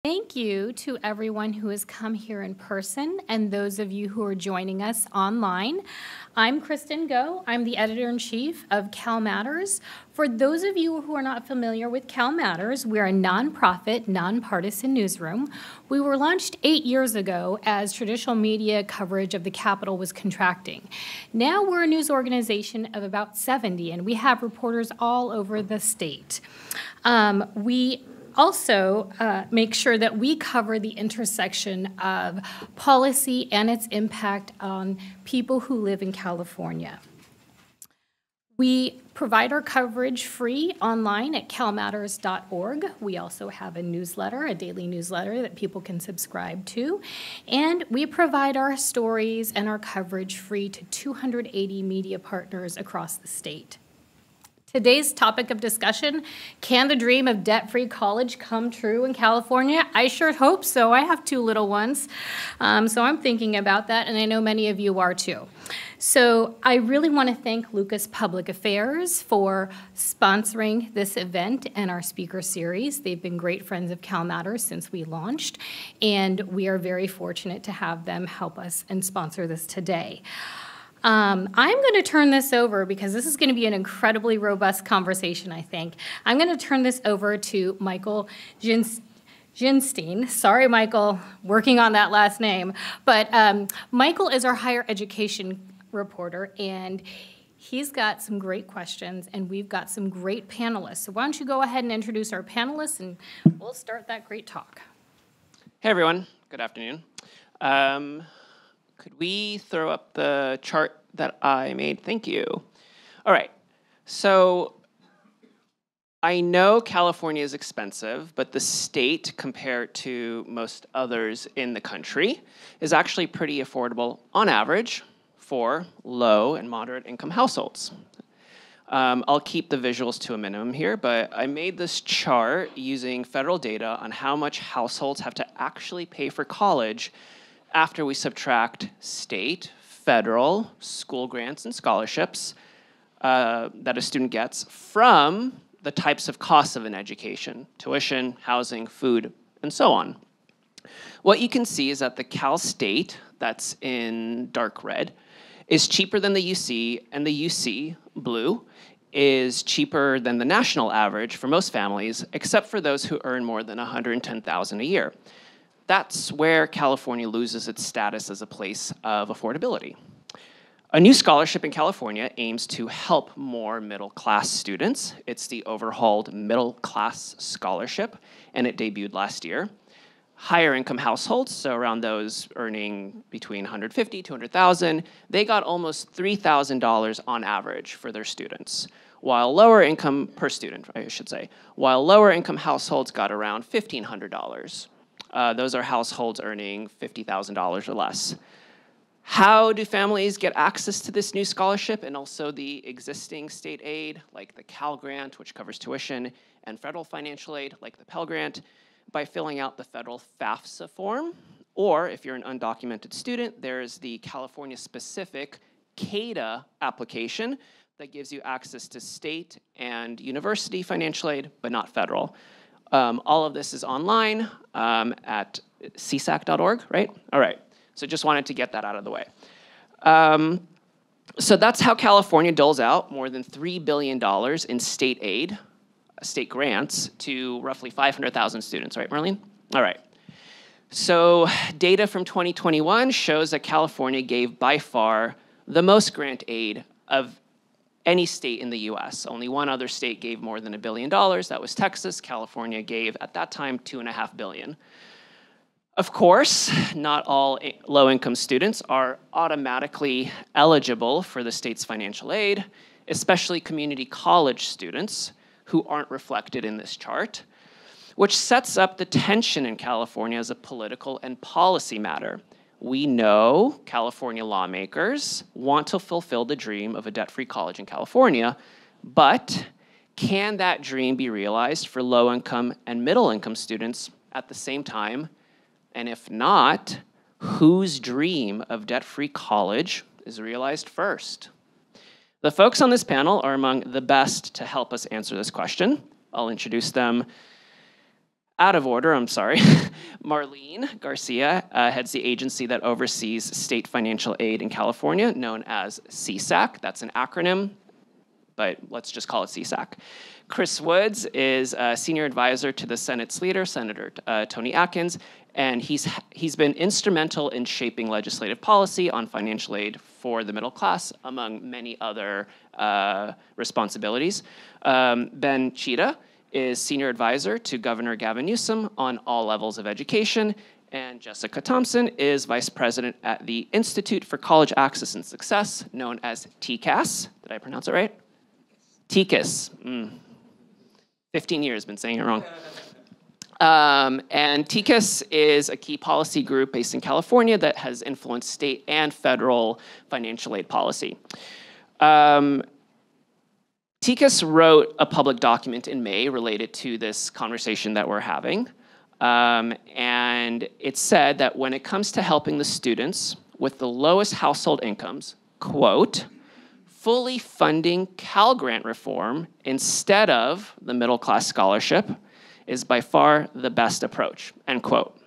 Thank you to everyone who has come here in person and those of you who are joining us online. I'm Kristen Go. I'm the editor-in-chief of CalMatters. For those of you who are not familiar with CalMatters, we're a nonprofit, nonpartisan newsroom. We were launched 8 years ago as traditional media coverage of the Capitol was contracting. Now we're a news organization of about 70, and we have reporters all over the state. We also make sure that we cover the intersection of policy and its impact on people who live in California. We provide our coverage free online at calmatters.org. We also have a newsletter, a daily newsletter that people can subscribe to. And we provide our stories and our coverage free to 280 media partners across the state. Today's topic of discussion, can the dream of debt-free college come true in California? I sure hope so. I have 2 little ones, so I'm thinking about that, and I know many of you are too. So I really want to thank Lucas Public Affairs for sponsoring this event and our speaker series. They've been great friends of CalMatters since we launched, and we are very fortunate to have them help us and sponsor this today. I'm going to turn this over, because this is going to be an incredibly robust conversation, I think. I'm going to turn this over to Michael Ginstein. Sorry, Michael, working on that last name. But Michael is our higher education reporter, and he's got some great questions, and we've got some great panelists. So why don't you go ahead and introduce our panelists, and we'll start that great talk. Hey, everyone. Good afternoon. Could we throw up the chart that I made? Thank you. All right. So I know California is expensive, but the state, compared to most others in the country, is actually pretty affordable on average for low and moderate income households. I'll keep the visuals to a minimum here, but I made this chart using federal data on how much households have to actually pay for college after we subtract state, federal, school grants, and scholarships that a student gets from the types of costs of an education: tuition, housing, food, and so on. What you can see is that the Cal State, that's in dark red, is cheaper than the UC, and the UC, blue, is cheaper than the national average for most families, except for those who earn more than $110,000 a year. That's where California loses its status as a place of affordability. A new scholarship in California aims to help more middle-class students. It's the overhauled Middle Class Scholarship, and it debuted last year. Higher income households, so around those earning between $150,000 to $200,000, they got almost $3,000 on average for their students, while lower income per student, I should say, while lower income households got around $1,500. Those are households earning $50,000 or less. How do families get access to this new scholarship and also the existing state aid, like the Cal Grant, which covers tuition, and federal financial aid, like the Pell Grant? By filling out the federal FAFSA form, or if you're an undocumented student, there's the California-specific CADA application that gives you access to state and university financial aid, but not federal. All of this is online at csac.org, right? All right, so just wanted to get that out of the way. So that's how California doles out more than $3 billion in state aid, state grants, to roughly 500,000 students, right, Marlene? All right. So data from 2021 shows that California gave by far the most grant aid of any state in the US. Only one other state gave more than $1 billion. That was Texas. California gave, at that time, $2.5 billion. Of course, not all low-income students are automatically eligible for the state's financial aid, especially community college students who aren't reflected in this chart, which sets up the tension in California as a political and policy matter. We know California lawmakers want to fulfill the dream of a debt-free college in California, but can that dream be realized for low-income and middle-income students at the same time? And if not, whose dream of debt-free college is realized first? The folks on this panel are among the best to help us answer this question. I'll introduce them out of order, I'm sorry. Marlene Garcia heads the agency that oversees state financial aid in California, known as CSAC. That's an acronym, but let's just call it CSAC. Chris Woods is a senior advisor to the Senate's leader, Senator Tony Atkins, and he's been instrumental in shaping legislative policy on financial aid for the middle class, among many other responsibilities. Ben Cheetah is senior advisor to Governor Gavin Newsom on all levels of education, and Jessica Thompson is vice president at the Institute for College Access and Success, known as TCAS. Did I pronounce it right? TCAS. 15 years, been saying it wrong. And TCAS is a key policy group based in California that has influenced state and federal financial aid policy. TCAS wrote a public document in May related to this conversation that we're having. And it said that when it comes to helping the students with the lowest household incomes, quote, fully funding Cal Grant reform instead of the middle class scholarship is by far the best approach, end quote.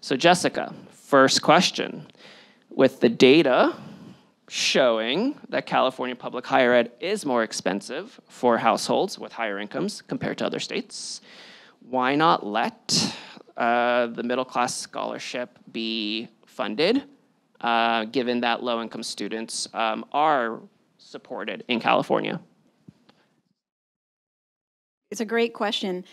So Jessica, first question. With the data showing that California public higher ed is more expensive for households with higher incomes compared to other states, why not let the middle class scholarship be funded, given that low-income students are supported in California? It's a great question.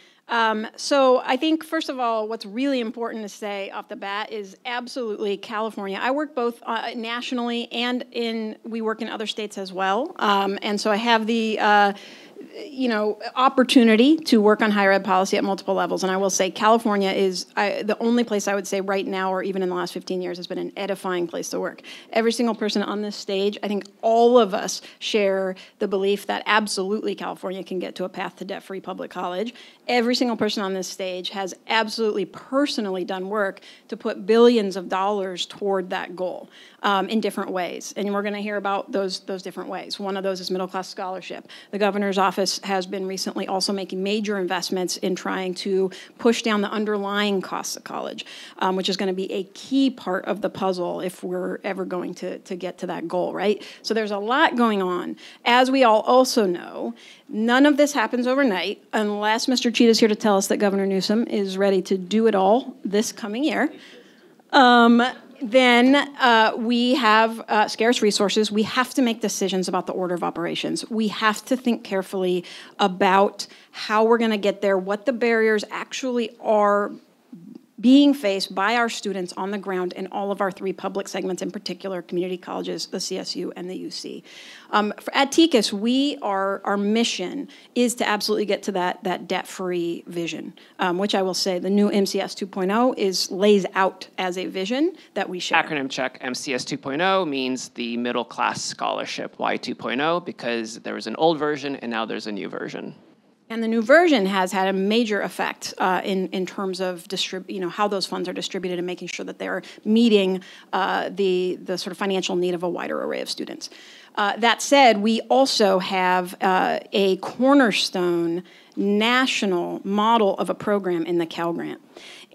So I think, first of all, what's really important to say off the bat is absolutely California. I work both nationally and we work in other states as well. And so I have the opportunity to work on higher ed policy at multiple levels. And I will say California is the only place I would say right now, or even in the last 15 years, has been an edifying place to work. Every single person on this stage, I think all of us share the belief that absolutely California can get to a path to debt-free public college. Every single person on this stage has absolutely personally done work to put billions of dollars toward that goal in different ways. And we're going to hear about those different ways. One of those is middle-class scholarship. The governor's office has been recently also making major investments in trying to push down the underlying costs of college, which is going to be a key part of the puzzle if we're ever going to get to that goal, right? So there's a lot going on. As we all also know, none of this happens overnight unless Mr. Cheetah is here to tell us that Governor Newsom is ready to do it all this coming year. Then we have scarce resources. We have to make decisions about the order of operations. We have to think carefully about how we're going to get there, what the barriers actually are being faced by our students on the ground in all of our three public segments, in particular community colleges, the CSU, and the UC. At TCAS, our mission is to absolutely get to that debt-free vision, which I will say the new MCS 2.0 lays out as a vision that we share. Acronym check, MCS 2.0 means the middle class scholarship. Why 2.0? Because there was an old version and now there's a new version. And the new version has had a major effect in terms of how those funds are distributed and making sure that they're meeting the sort of financial need of a wider array of students. That said, we also have a cornerstone national model of a program in the Cal Grant.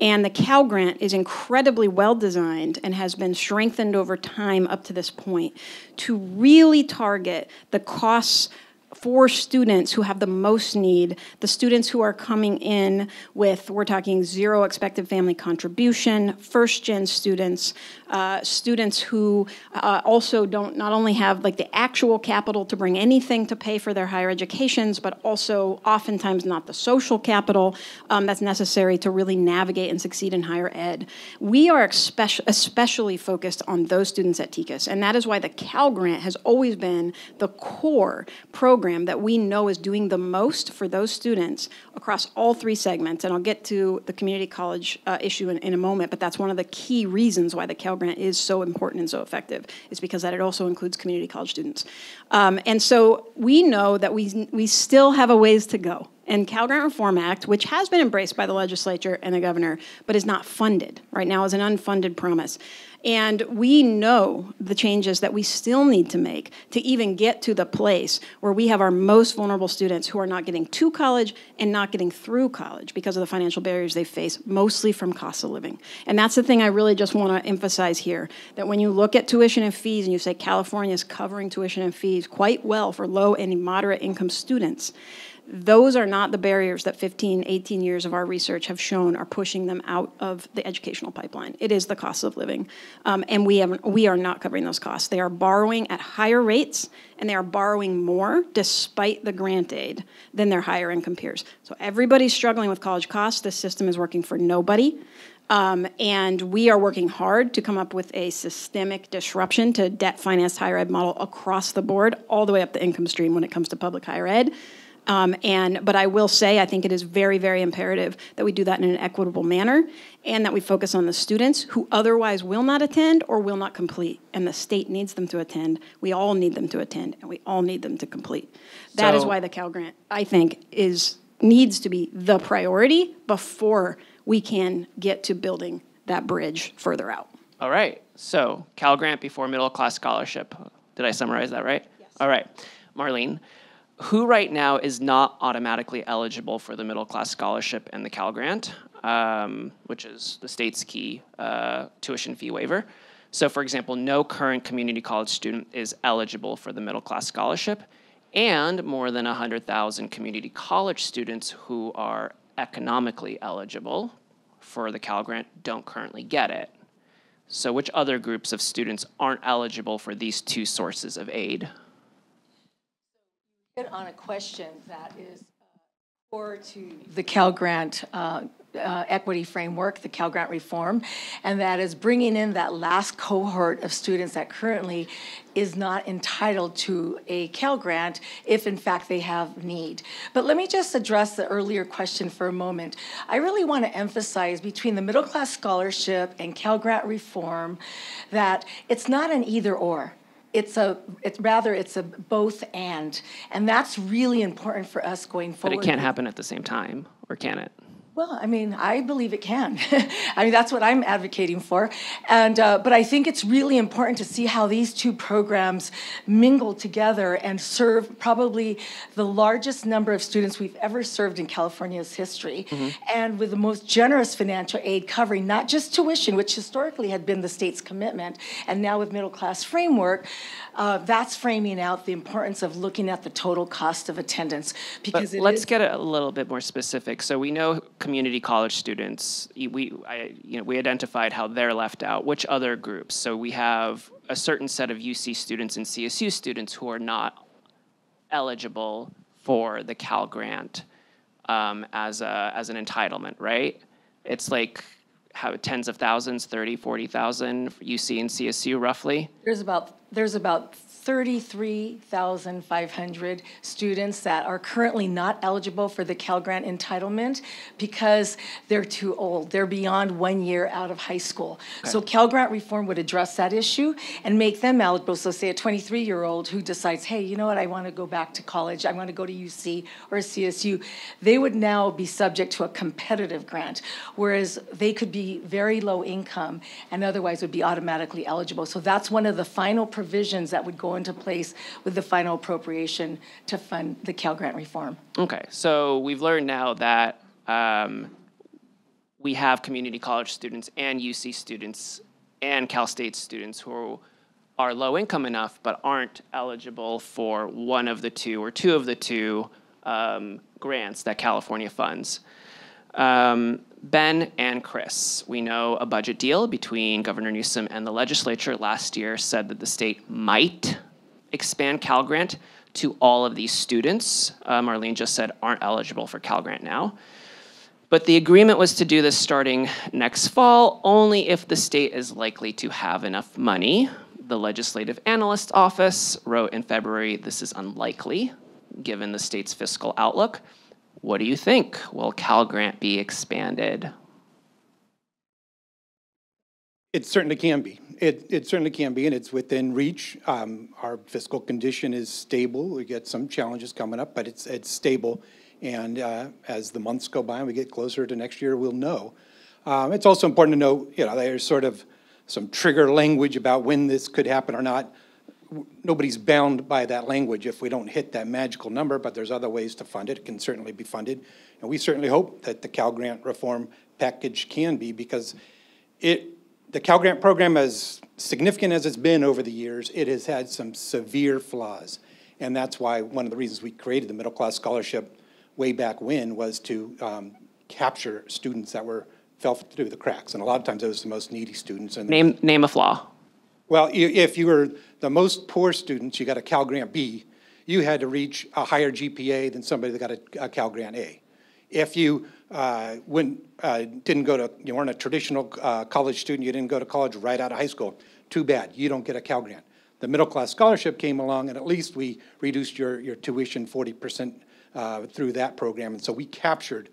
And the Cal Grant is incredibly well designed and has been strengthened over time up to this point to really target the costs for students who have the most need, the students who are coming in with, we're talking zero expected family contribution, first-gen students, students who also don't not only have like the actual capital to bring anything to pay for their higher educations, but also oftentimes not the social capital that's necessary to really navigate and succeed in higher ed. We are especially focused on those students at TCAS, and that is why the Cal Grant has always been the core program that we know is doing the most for those students across all three segments. And I'll get to the community college issue in a moment, but that's one of the key reasons why the Cal Grant is so important and so effective, is because that it also includes community college students. And so we know that we still have a ways to go And Cal Grant Reform Act, which has been embraced by the legislature and the governor, but is not funded right now, is an unfunded promise. And we know the changes that we still need to make to even get to the place where we have our most vulnerable students who are not getting to college and not getting through college because of the financial barriers they face, mostly from cost of living. And that's the thing I really just want to emphasize here, that when you look at tuition and fees and you say California is covering tuition and fees quite well for low and moderate income students, those are not the barriers that 15, 18 years of our research have shown are pushing them out of the educational pipeline. It is the cost of living. And we are not covering those costs. They are borrowing at higher rates, and they are borrowing more despite the grant aid than their higher income peers. So everybody's struggling with college costs. This system is working for nobody. And we are working hard to come up with a systemic disruption to debt-financed higher ed model across the board, all the way up the income stream when it comes to public higher ed. But I will say, I think it is very, very imperative that we do that in an equitable manner and that we focus on the students who otherwise will not attend or will not complete. And the state needs them to attend. We all need them to attend, and we all need them to complete. That is why the Cal Grant, I think, needs to be the priority before we can get to building that bridge further out. All right. So Cal Grant before middle class scholarship. Did I summarize that right? Yes. All right. Marlene, who right now is not automatically eligible for the middle class scholarship and the Cal Grant, which is the state's key tuition fee waiver? So for example, no current community college student is eligible for the middle class scholarship, and more than 100,000 community college students who are economically eligible for the Cal Grant don't currently get it. So which other groups of students aren't eligible for these two sources of aid? On a question that is core to the Cal Grant equity framework, the Cal Grant reform, and that is bringing in that last cohort of students that currently is not entitled to a Cal Grant if in fact they have need. But let me just address the earlier question for a moment. I really want to emphasize between the middle class scholarship and Cal Grant reform that it's not an either or. It's a both and that's really important for us going forward. But it can't happen at the same time, or can it? Well, I mean, I believe it can. I mean, that's what I'm advocating for. And but I think it's really important to see how these two programs mingle together and serve probably the largest number of students we've ever served in California's history, and with the most generous financial aid covering not just tuition, which historically had been the state's commitment, and now with middle class framework, that's framing out the importance of looking at the total cost of attendance. Because let's get a little bit more specific. So we know community college students, we identified how they're left out. Which other groups? So we have a certain set of UC students and CSU students who are not eligible for the Cal Grant as an entitlement, right? It's like how tens of thousands, 30, 40,000 for UC and CSU roughly? There's about 33,500 students that are currently not eligible for the Cal Grant entitlement because they're too old. They're beyond 1 year out of high school. Okay. So Cal Grant reform would address that issue and make them eligible. So say a 23-year-old who decides, hey, you know what, I want to go back to college, I want to go to UC or CSU, they would now be subject to a competitive grant, whereas they could be very low income and otherwise would be automatically eligible. So that's one of the final provisions that would go into place with the final appropriation to fund the Cal Grant reform. Okay, so we've learned now that we have community college students and UC students and Cal State students who are low income enough but aren't eligible for one of the two or two of the two grants that California funds. Ben and Chris, we know a budget deal between Governor Newsom and the legislature last year said that the state might expand Cal Grant to all of these students. Marlene just said aren't eligible for Cal Grant now. But the agreement was to do this starting next fall, only if the state is likely to have enough money. The Legislative Analyst Office wrote in February, this is unlikely, given the state's fiscal outlook. What do you think? Will Cal Grant be expanded? It certainly can be. It certainly can be, and it's within reach. Our fiscal condition is stable. We get some challenges coming up, but it's stable. And as the months go by and we get closer to next year, we'll know. It's also important to know, there's sort of some trigger language about when this could happen or not. Nobody's bound by that language if we don't hit that magical number, but there's other ways to fund it. It can certainly be funded. And we certainly hope that the Cal Grant reform package can be, because the Cal Grant program, as significant as it's been over the years, it has had some severe flaws. And that's why one of the reasons we created the middle class scholarship way back when was to capture students that fell through the cracks. And a lot of times those are the most needy students. And Name a flaw. well, if you were the most poor students, you got a Cal Grant B, you had to reach a higher GPA than somebody that got a Cal Grant A. If you didn't go to, you weren't a traditional college student, you didn't go to college right out of high school, too bad, you don't get a Cal Grant. The middle class scholarship came along, and at least we reduced your tuition 40% through that program. And so we captured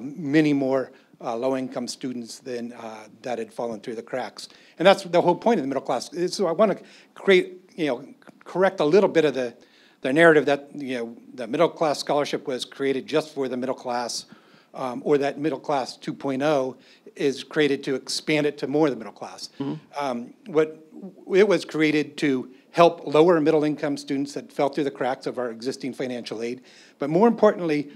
many more low-income students than that had fallen through the cracks. And that's the whole point of the middle class. So I want to correct a little bit of the narrative that the middle class scholarship was created just for the middle class, or that middle class 2.0 is created to expand it to more of the middle class. It was created to help lower and middle income students that fell through the cracks of our existing financial aid. But more importantly,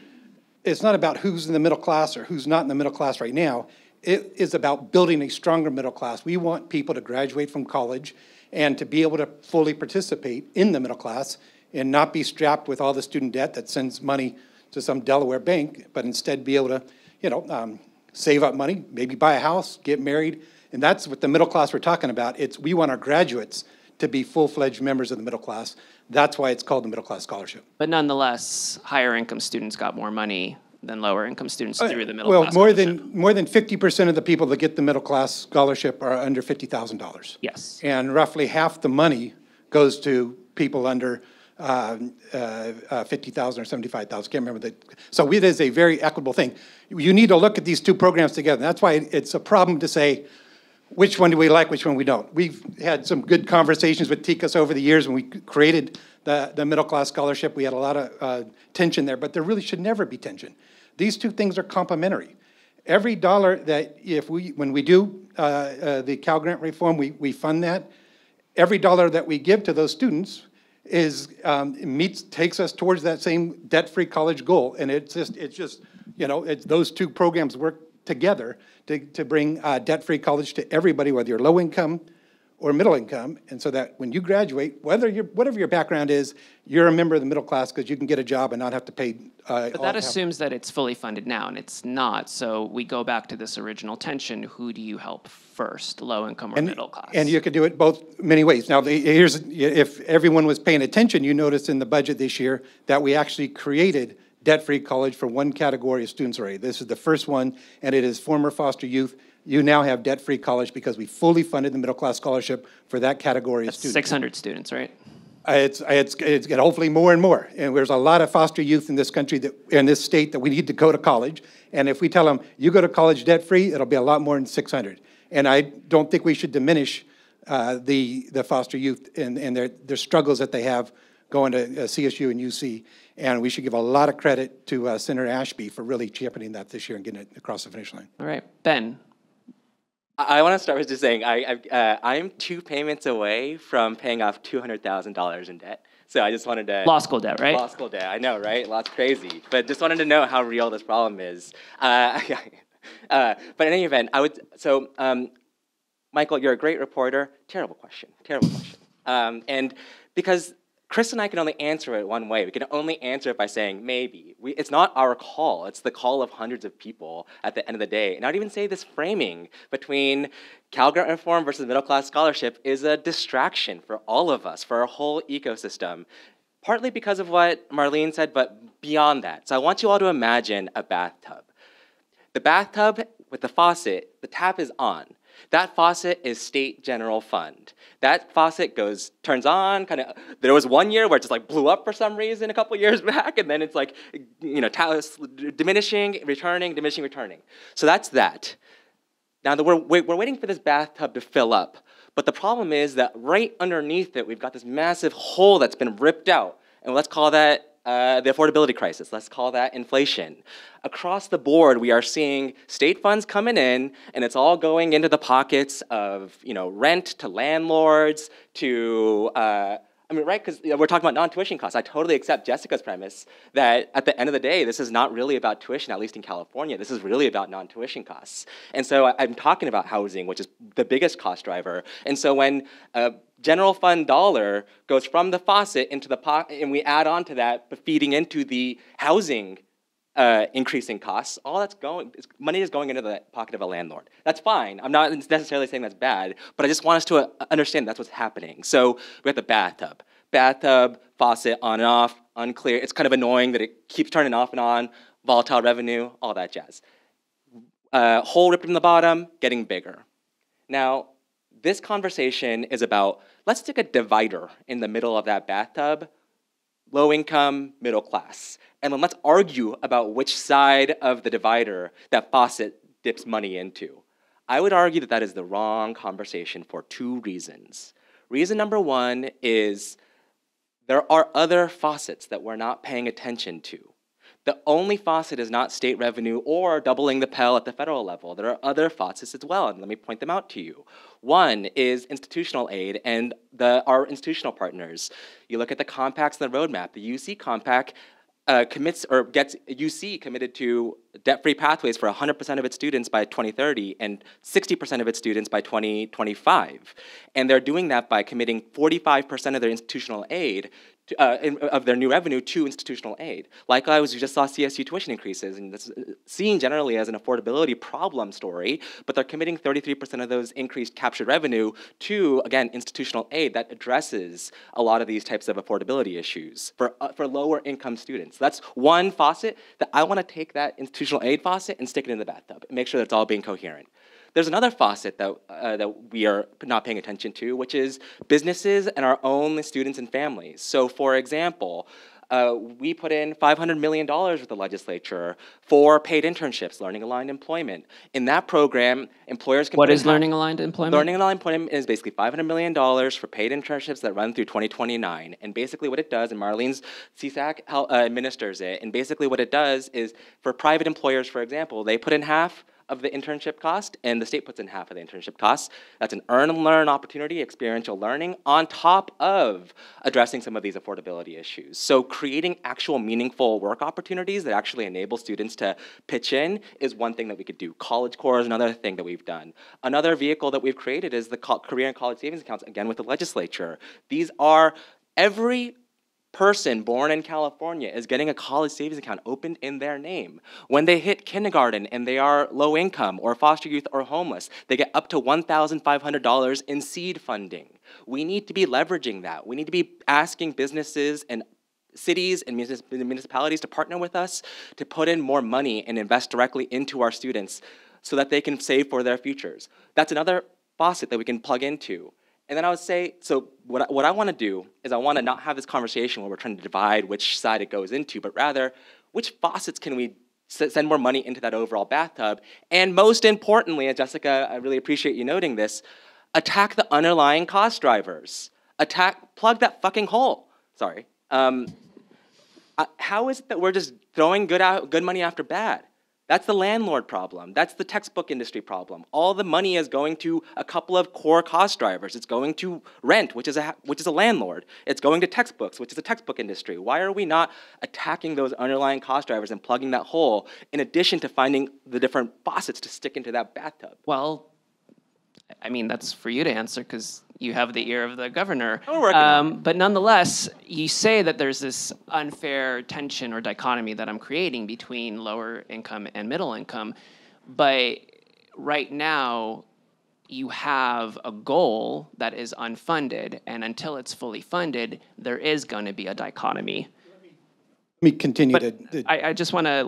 it's not about who's in the middle class or who's not in the middle class right now. It is about building a stronger middle class. We want people to graduate from college and to be able to fully participate in the middle class and not be strapped with all the student debt that sends money to some Delaware bank, but instead be able to, save up money, maybe buy a house, get married. And that's what the middle class we're talking about. We want our graduates to be full-fledged members of the middle class. That's why it's called the middle class scholarship. But nonetheless, higher income students got more money than lower income students through the middle class scholarship. More than 50% of the people that get the middle class scholarship are under $50,000. Yes. And roughly half the money goes to people under 50,000 or 75,000. Can't remember that. So it is a very equitable thing. You need to look at these two programs together. That's why it's a problem to say, which one do we like, which one we don't. We've had some good conversations with TICAS over the years when we created the middle class scholarship. We had a lot of tension there, but there really should never be tension. These two things are complementary. Every dollar that when we do the Cal Grant reform, we fund that. Every dollar that we give to those students takes us towards that same debt-free college goal. And it's those two programs work together to bring debt-free college to everybody, whether you're low income or middle income, and so that when you graduate, whatever your background is, you're a member of the middle class because you can get a job and not have to pay. But that assumes that it's fully funded now, and it's not. So we go back to this original tension: who do you help first, low income or middle class? And you could do it both many ways. Now, if everyone was paying attention, you noticed in the budget this year that we actually created debt-free college for one category of students already. This is the first one, and it is former foster youth. You now have debt-free college because we fully funded the middle-class scholarship for that category of students. 600 students, right? It's hopefully more and more. And there's a lot of foster youth in this country, in this state, that we need to go to college. And if we tell them, you go to college debt-free, it'll be a lot more than 600. And I don't think we should diminish the foster youth and their struggles that they have going to CSU and UC. And we should give a lot of credit to Senator Ashby for really championing that this year and getting it across the finish line. All right, Ben. I want to start with just saying I'm 2 payments away from paying off $200,000 in debt. So I just wanted to... Law school debt, right? Law school debt, I know, right? That's crazy. But just wanted to know how real this problem is. But in any event, Michael, you're a great reporter. Terrible question. And because Chris and I can only answer it one way. We can only answer it by saying maybe. It's not our call. It's the call of hundreds of people at the end of the day. And I would even say this framing between Cal Grant reform versus middle class scholarship is a distraction for all of us, for our whole ecosystem. Partly because of what Marlene said, but beyond that. So I want you all to imagine a bathtub. The bathtub with the faucet, the tap is on. That faucet is state general fund. That faucet turns on, there was one year where it just blew up for some reason a couple years back, and then it's diminishing, returning. So that's that. Now we're waiting for this bathtub to fill up, but the problem is that right underneath it, we've got this massive hole that's been ripped out, and let's call that the affordability crisis. Let's call that inflation. Across the board, we are seeing state funds coming in, and it's all going into the pockets of rent to landlords to right? Because we're talking about non-tuition costs. I totally accept Jessica's premise that at the end of the day, this is not really about tuition, at least in California. This is really about non-tuition costs. And so I'm talking about housing, which is the biggest cost driver. And so when a general fund dollar goes from the faucet into the pot, and we add on to that, feeding into the housing increasing costs, all that's money is going into the pocket of a landlord. That's fine. I'm not necessarily saying that's bad, but I just want us to understand that's what's happening. So we have the bathtub, faucet, on and off, unclear. It's kind of annoying that it keeps turning off and on, volatile revenue, all that jazz. Hole ripped in the bottom, getting bigger. Now, this conversation is about, let's stick a divider in the middle of that bathtub, low income, middle class. And then let's argue about which side of the divider that faucet dips money into. I would argue that that is the wrong conversation for 2 reasons. Reason number 1 is there are other faucets that we're not paying attention to. The only faucet is not state revenue or doubling the Pell at the federal level. There are other faucets as well, and let me point them out to you. One is institutional aid and our institutional partners. You look at the compacts and the roadmap. The UC compact commits or gets UC committed to debt-free pathways for 100% of its students by 2030 and 60% of its students by 2025. And they're doing that by committing 45% of their institutional aid of their new revenue to institutional aid. Likewise, we just saw CSU tuition increases, and that's seen generally as an affordability problem story, but they're committing 33% of those increased captured revenue to, again, institutional aid that addresses a lot of these types of affordability issues for lower income students. So that's one faucet that I want to take that institutional aid faucet and stick it in the bathtub and make sure that it's all being coherent. There's another faucet that we are not paying attention to, which is businesses and our own students and families. So for example, we put in $500 million with the legislature for paid internships, learning-aligned employment. In that program, employers can What is learning-aligned employment? Learning-aligned employment is basically $500 million for paid internships that run through 2029. And basically what it does, and Marlene's CSAC administers it, and basically what it does is for private employers, for example, they put in half of the internship cost, and the state puts in half of the internship costs. That's an earn and learn opportunity, experiential learning, on top of addressing some of these affordability issues. So creating actual meaningful work opportunities that actually enable students to pitch in is one thing that we could do. College Corps is another thing that we've done. Another vehicle that we've created is the career and college savings accounts, again with the legislature. These are every person born in California is getting a college savings account opened in their name. When they hit kindergarten and they are low income or foster youth or homeless, they get up to $1,500 in seed funding. We need to be leveraging that. We need to be asking businesses and cities and municipalities to partner with us to put in more money and invest directly into our students so that they can save for their futures. That's another faucet that we can plug into. And then I would say, so what I want to do is I want to not have this conversation where we're trying to divide which side it goes into, but rather, which faucets can we send more money into that overall bathtub? And most importantly, and Jessica, I really appreciate you noting this, attack the underlying cost drivers. Plug that fucking hole. Sorry. How is it that we're just throwing good money after bad? That's the landlord problem. That's the textbook industry problem. All the money is going to a couple of core cost drivers. It's going to rent, which is a landlord. It's going to textbooks, which is a textbook industry. Why are we not attacking those underlying cost drivers and plugging that hole in addition to finding the different faucets to stick into that bathtub? Well, I mean, that's for you to answer because you have the ear of the governor. We're working on it. But nonetheless, you say that there's this unfair tension or dichotomy that I'm creating between lower income and middle income. But right now, you have a goal that is unfunded, and until it's fully funded, there is going to be a dichotomy. Let me continue But to I just want to,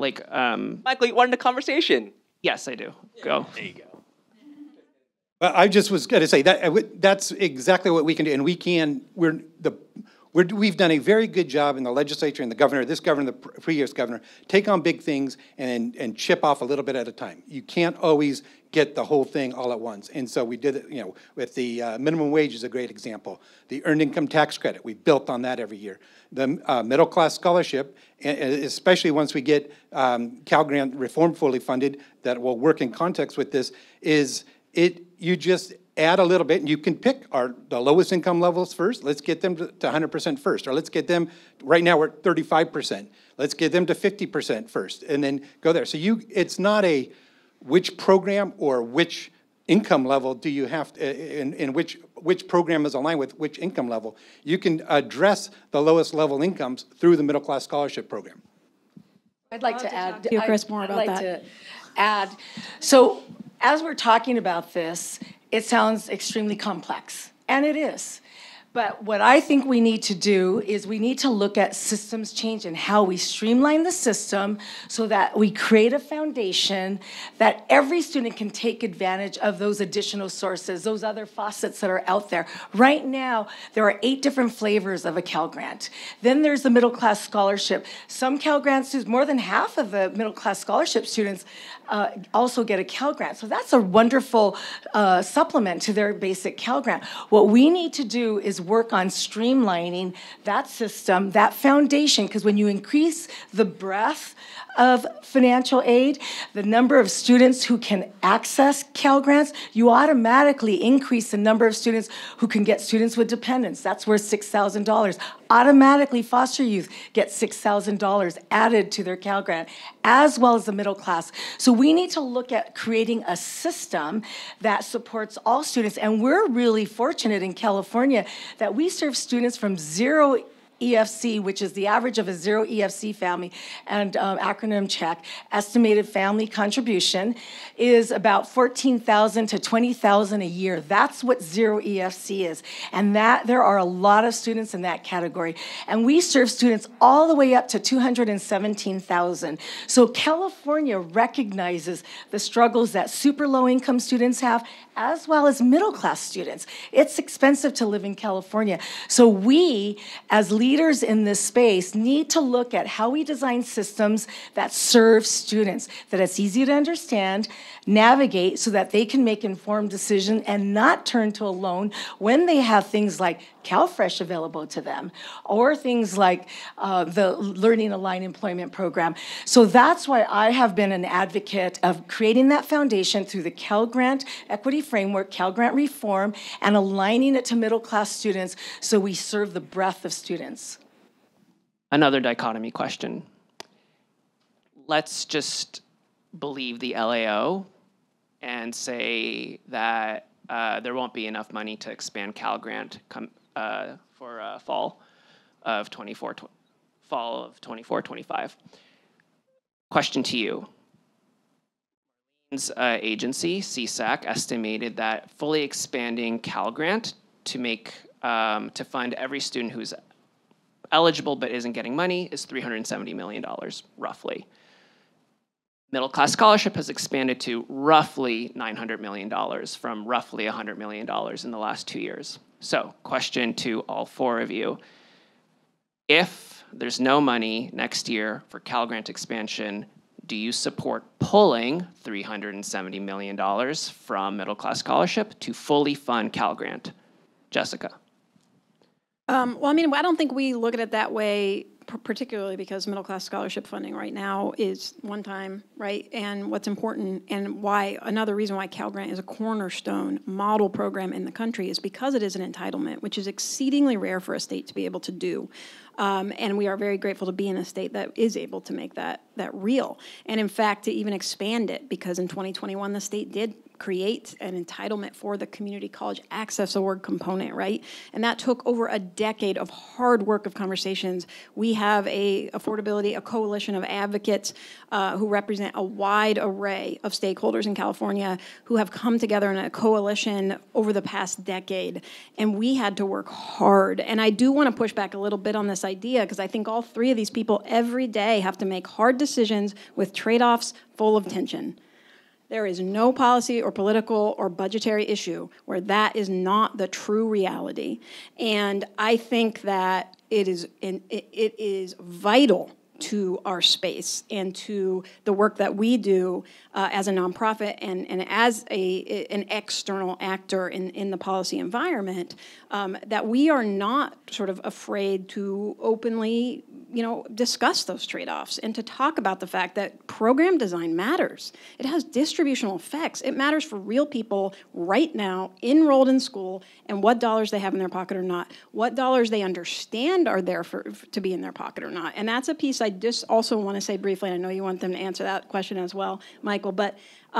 Michael, you wanted a conversation. Yes, I do. Go. There you go. I just was going to say that that's exactly what we can do, and We've done a very good job in the legislature and the governor, this governor, the previous governor, take on big things and chip off a little bit at a time. You can't always get the whole thing all at once. And so we did it, you know, with the minimum wage is a great example. The earned income tax credit, we built on that every year. The middle class scholarship, especially once we get Cal Grant reform fully funded, that will work in context with this, you just add a little bit, and you can pick the lowest income levels first. Let's get them to 100% first, or let's get them, right now we're at 35%. Let's get them to 50% first, and then go there. So it's not a which program or which income level do you have to, in which program is aligned with which income level. You can address the lowest level incomes through the middle class scholarship program. I'd like to add, Chris, more about that. I'd like to add, so as we're talking about this, it sounds extremely complex, and it is. But what I think we need to do is we need to look at systems change and how we streamline the system so that we create a foundation that every student can take advantage of those additional sources, those other faucets that are out there. Right now, there are 8 different flavors of a Cal Grant. Then there's the middle class scholarship. Some Cal Grant students, more than half of the middle class scholarship students also get a Cal Grant. So that's a wonderful supplement to their basic Cal Grant. What we need to do is work on streamlining that system, that foundation, because when you increase the breadth of financial aid, the number of students who can access Cal Grants, you automatically increase the number of students who can get students with dependents. That's worth $6,000. Automatically, foster youth get $6,000 added to their Cal Grant, as well as the middle class. So we need to look at creating a system that supports all students. And we're really fortunate in California that we serve students from 0 EFC, which is the average of a 0 EFC family, and acronym check, estimated family contribution is about $14,000 to $20,000 a year. That's what 0 EFC is. And that there are a lot of students in that category. And we serve students all the way up to $217,000. So California recognizes the struggles that super low income students have, as well as middle class students. It's expensive to live in California. So we, as leaders in this space, need to look at how we design systems that serve students, that it's easy to understand, navigate, so that they can make informed decisions and not turn to a loan when they have things like CalFresh available to them, or things like the Learning Aligned Employment Program. So that's why I have been an advocate of creating that foundation through the Cal Grant Equity Framework, Cal Grant Reform, and aligning it to middle class students so we serve the breadth of students. Another dichotomy question. Let's just believe the LAO and say that there won't be enough money to expand Cal Grant for fall of 24-25. Question to you. Agency, CSAC, estimated that fully expanding Cal Grant to fund every student who's eligible but isn't getting money is $370 million, roughly. Middle class scholarship has expanded to roughly $900 million from roughly $100 million in the last 2 years. So, question to all 4 of you. If there's no money next year for Cal Grant expansion, do you support pulling $370 million from middle class scholarship to fully fund Cal Grant? Jessica. Well, I mean, I don't think we look at it that way, particularly because middle class scholarship funding right now is one time, right? And what's important and why another reason why Cal Grant is a cornerstone model program in the country is because it is an entitlement, which is exceedingly rare for a state to be able to do. And we are very grateful to be in a state that is able to make that real. And in fact, to even expand it, because in 2021, the state did create an entitlement for the Community College Access Award component, right? And that took over a decade of hard work of conversations. We have a coalition of advocates who represent a wide array of stakeholders in California who have come together in a coalition over the past decade. And we had to work hard. And I do want to push back a little bit on this idea because I think all 3 of these people every day have to make hard decisions with trade-offs full of tension. There is no policy or political or budgetary issue where that is not the true reality. And I think that it is vital to our space and to the work that we do as a nonprofit and as an external actor in the policy environment, that we are not sort of afraid to openly, discuss those trade-offs and to talk about the fact that program design matters. It has distributional effects. It matters for real people right now enrolled in school and what dollars they have in their pocket or not, what dollars they understand are there to be in their pocket or not. And that's a piece I just also want to say briefly, and I know you want them to answer that question as well, Michael, but to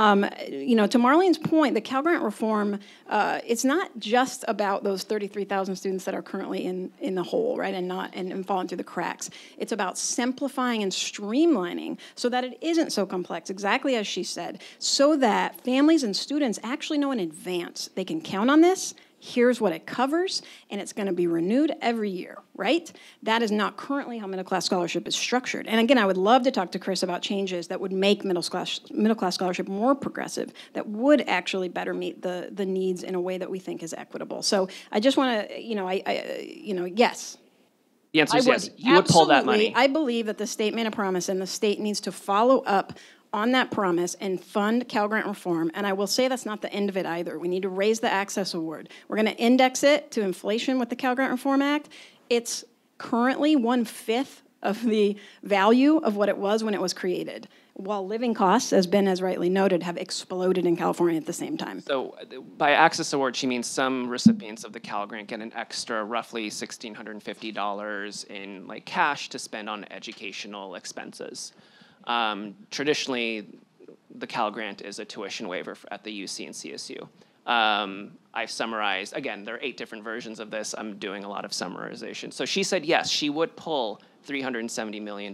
Marlene's point, the Cal Grant reform, it's not just about those 33,000 students that are currently in the hole, right, and falling through the cracks. It's about simplifying and streamlining so that it isn't so complex, exactly as she said, so that families and students actually know in advance they can count on this. Here's what it covers, and it's going to be renewed every year, right? That is not currently how middle-class scholarship is structured. And again, I would love to talk to Chris about changes that would make middle-class scholarship more progressive, that would actually better meet the needs in a way that we think is equitable. So I just want to, yes. The answer is yes. You would pull that money. I believe that the state made a promise, and the state needs to follow up on that promise and fund Cal Grant reform. And I will say that's not the end of it either. We need to raise the Access Award. We're going to index it to inflation with the Cal Grant Reform Act. It's currently 1/5 of the value of what it was when it was created, while living costs, as Ben has rightly noted, have exploded in California at the same time. So by Access Award, she means some recipients of the Cal Grant get an extra roughly $1,650 in cash to spend on educational expenses. Traditionally, the Cal Grant is a tuition waiver at the UC and CSU. I've summarized, again, there are 8 different versions of this. I'm doing a lot of summarization. So she said, yes, she would pull $370 million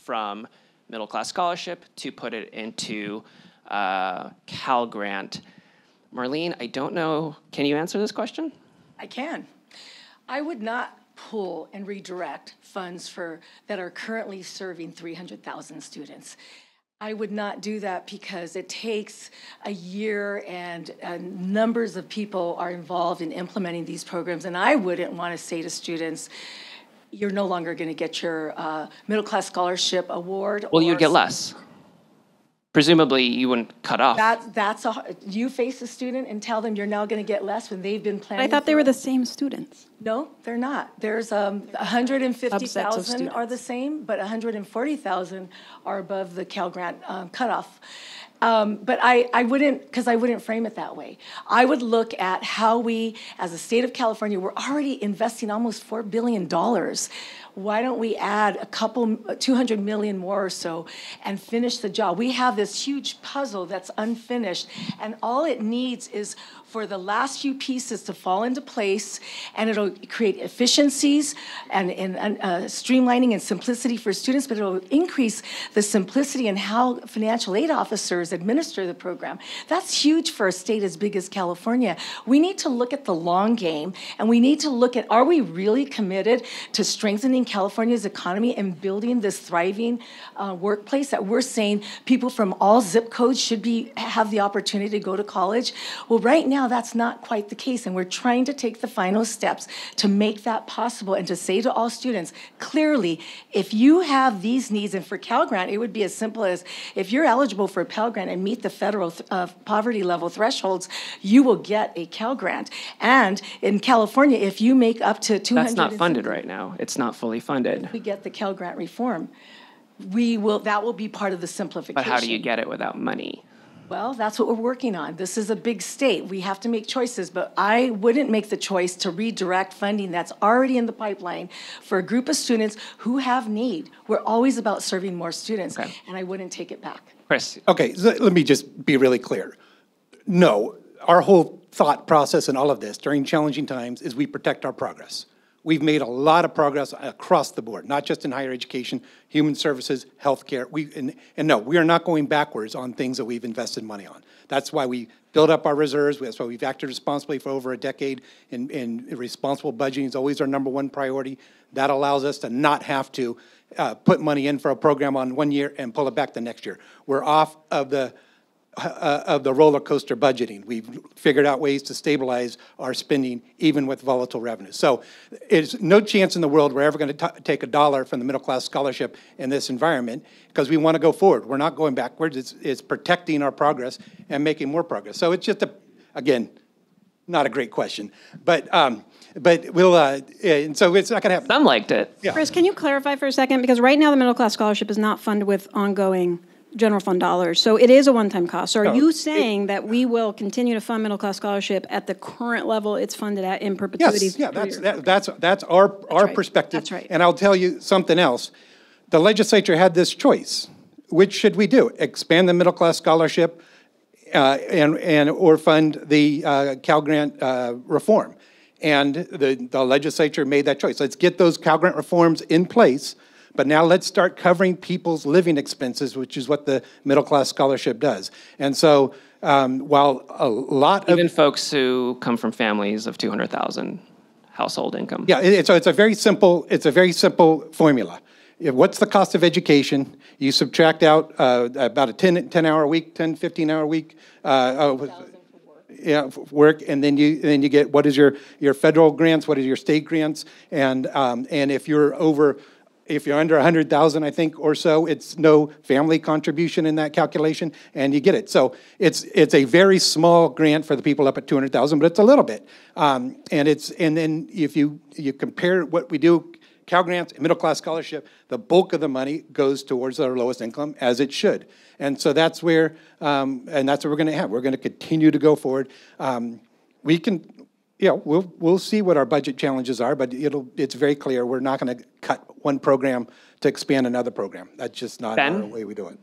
from middle class scholarship to put it into Cal Grant. Marlene, I don't know, can you answer this question? I can. I would not pull and redirect funds that are currently serving 300,000 students. I would not do that because it takes a year and numbers of people are involved in implementing these programs, and I wouldn't want to say to students, you're no longer going to get your middle class scholarship award. Well, you'd get less. Presumably, you wouldn't cut off. You face a student and tell them you're now going to get less when they've been planning. I thought they were the same students. No, they're not. There's 150,000 are the same, but 140,000 are above the Cal Grant cutoff. But I wouldn't frame it that way. I would look at how we, as a state of California, we're already investing almost $4 billion. Why don't we add a couple, 200 million more or so and finish the job? We have this huge puzzle that's unfinished, and all it needs is for the last few pieces to fall into place, and it'll create efficiencies and streamlining and simplicity for students, but it'll increase the simplicity in how financial aid officers administer the program. That's huge for a state as big as California. We need to look at the long game, and we need to look at, are we really committed to strengthening California's economy and building this thriving workplace that we're saying people from all zip codes should have the opportunity to go to college? Well, right now, that's not quite the case, and we're trying to take the final steps to make that possible and to say to all students, clearly, if you have these needs, and for Cal Grant, it would be as simple as if you're eligible for a Pell Grant and meet the federal poverty level thresholds, you will get a Cal Grant. And in California, if you make up to 200... That's not funded right now. It's not fully funded. We get the Cal Grant reform. That will be part of the simplification. But how do you get it without money? Well, that's what we're working on. This is a big state. We have to make choices, but I wouldn't make the choice to redirect funding that's already in the pipeline for a group of students who have need. We're always about serving more students, and I wouldn't take it back. Chris. Okay, so let me just be really clear. No, our whole thought process in all of this during challenging times is we protect our progress. We've made a lot of progress across the board, not just in higher education, human services, healthcare. And no, we are not going backwards on things that we've invested money on. That's why we build up our reserves. That's why we've acted responsibly for over a decade. And responsible budgeting is always our #1 priority. That allows us to not have to put money in for a program on one year and pull it back the next year. We're off of the of the roller coaster budgeting. We've figured out ways to stabilize our spending even with volatile revenue. So there's no chance in the world we're ever going to take a dollar from the middle class scholarship in this environment because we want to go forward. We're not going backwards. It's protecting our progress and making more progress. So it's just, again, not a great question. But we'll, and so it's not going to happen. Some liked it. Yeah. Chris, can you clarify for a second? Because right now the middle class scholarship is not funded with ongoing general fund dollars. So it is a one-time cost. So are you saying that we will continue to fund middle class scholarship at the current level it's funded at in perpetuity? Yes, yeah, that's our perspective. That's right. And I'll tell you something else. The legislature had this choice. Which should we do? Expand the middle class scholarship and or fund the Cal Grant reform? And the legislature made that choice. Let's get those Cal Grant reforms in place. But now let's start covering people's living expenses, which is what the middle class scholarship does. And so while a lot of... Even folks who come from families of 200,000 household income. Yeah, so it's a very simple formula. What's the cost of education? You subtract out about a 10-hour week, 10, 15-hour week work, and then you get what is your federal grants, what is your state grants, and if you're under 100,000, I think, or so, it's no family contribution in that calculation, and you get it. So it's a very small grant for the people up at 200,000, but it's a little bit. And then if you compare what we do, Cal Grants and middle class scholarship, the bulk of the money goes towards our lowest income, as it should. And so that's where, and that's what we're going to have. We're going to continue to go forward. We can. Yeah, we'll see what our budget challenges are, but it's very clear we're not going to cut one program to expand another program. That's just not our way we do it.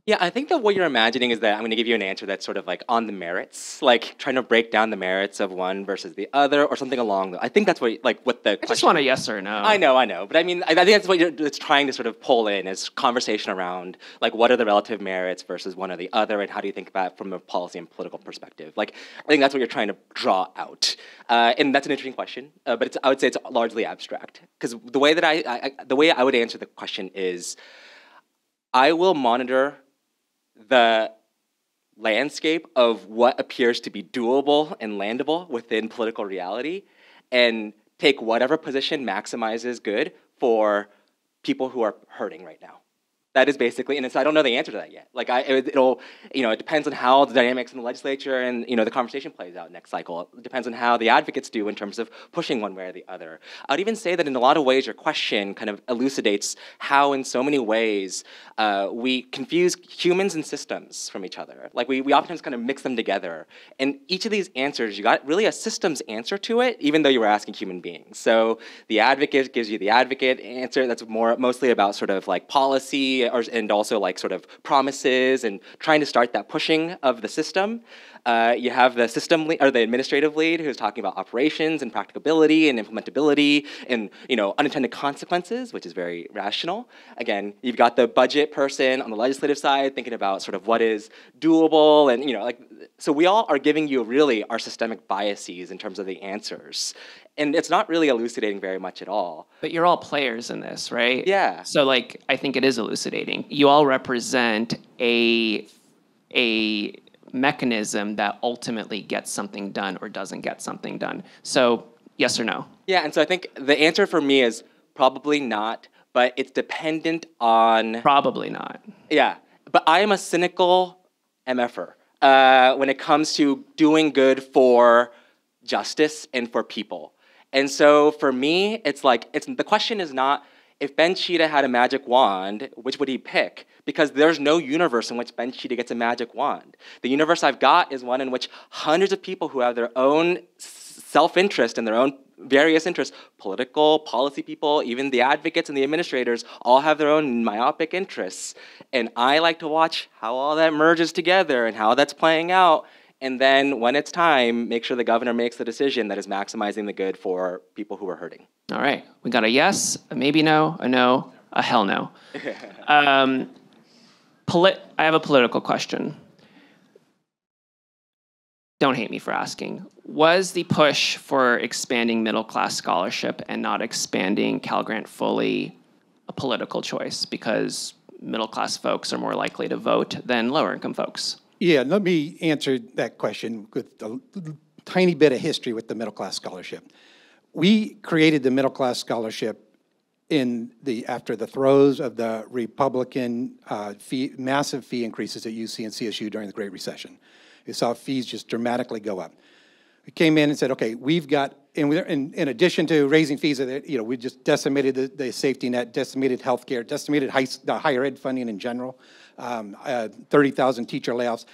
Yeah, I think that what you're imagining is that I'm going to give you an answer that's sort of like on the merits, like trying to break down the merits of one versus the other, or something along the. I think that's what the. I just want a yes or no. I know, but I mean, I think that's what it's trying to sort of pull in is conversation around like what are the relative merits versus one or the other, and how do you think about it from a policy and political perspective? Like, I think that's what you're trying to draw out, and that's an interesting question. But I would say it's largely abstract because the way that the way I would answer the question is, I will monitor the landscape of what appears to be doable and landable within political reality and take whatever position maximizes good for people who are hurting right now. That is basically, and I don't know the answer to that yet. Like it depends on how the dynamics in the legislature and the conversation plays out next cycle. It depends on how the advocates do in terms of pushing one way or the other. I would even say that in a lot of ways your question kind of elucidates how in so many ways we confuse humans and systems from each other. Like we oftentimes kind of mix them together. And each of these answers, you got really a systems answer to it, even though you were asking human beings. So the advocate gives you the advocate answer that's mostly about sort of like policy and also like sort of promises and trying to start that pushing of the system. You have the system lead, or the administrative lead, who's talking about operations and practicability and implementability and unintended consequences, which is very rational. Again, you've got the budget person on the legislative side thinking about sort of what is doable and so we all are giving you really our systemic biases in terms of the answers. And it's not really elucidating very much at all. But you're all players in this, right? Yeah. So I think it is elucidating. You all represent a mechanism that ultimately gets something done or doesn't get something done. So yes or no? Yeah, and so I think the answer for me is probably not, but it's dependent on... Probably not. Yeah, but I am a cynical MFer when it comes to doing good for justice and for people. And so for me, the question is not, if Ben Cheetah had a magic wand, which would he pick? Because there's no universe in which Ben Cheetah gets a magic wand. The universe I've got is one in which hundreds of people who have their own self-interest and their own various interests, political, policy people, even the advocates and the administrators, all have their own myopic interests. And I like to watch how all that merges together and how that's playing out. And then when it's time, make sure the governor makes the decision that is maximizing the good for people who are hurting. All right. We got a yes, a maybe no, a no, a hell no. I have a political question. Don't hate me for asking. Was the push for expanding middle-class scholarship and not expanding Cal Grant fully a political choice? Because middle-class folks are more likely to vote than lower-income folks? Yeah, let me answer that question with a tiny bit of history with the middle-class scholarship. We created the middle-class scholarship after the throes of the Republican massive fee increases at UC and CSU during the Great Recession. We saw fees just dramatically go up. We came in and said, okay, we've got, and in addition to raising fees, we just decimated the safety net, decimated healthcare, decimated the higher ed funding in general, 30,000 teacher layoffs.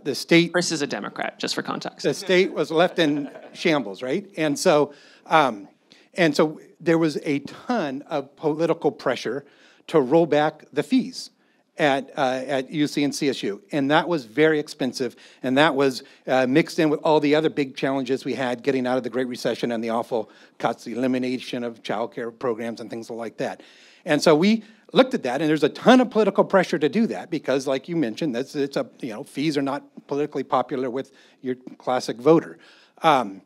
The state— Chris is a Democrat, just for context. The state was left in shambles, right? And so there was a ton of political pressure to roll back the fees at UC and CSU. And that was very expensive. And that was mixed in with all the other big challenges we had getting out of the Great Recession and the awful cuts, the elimination of child care programs and things like that. And so we looked at that, and there's a ton of political pressure to do that because, like you mentioned, fees are not politically popular with your classic voter. But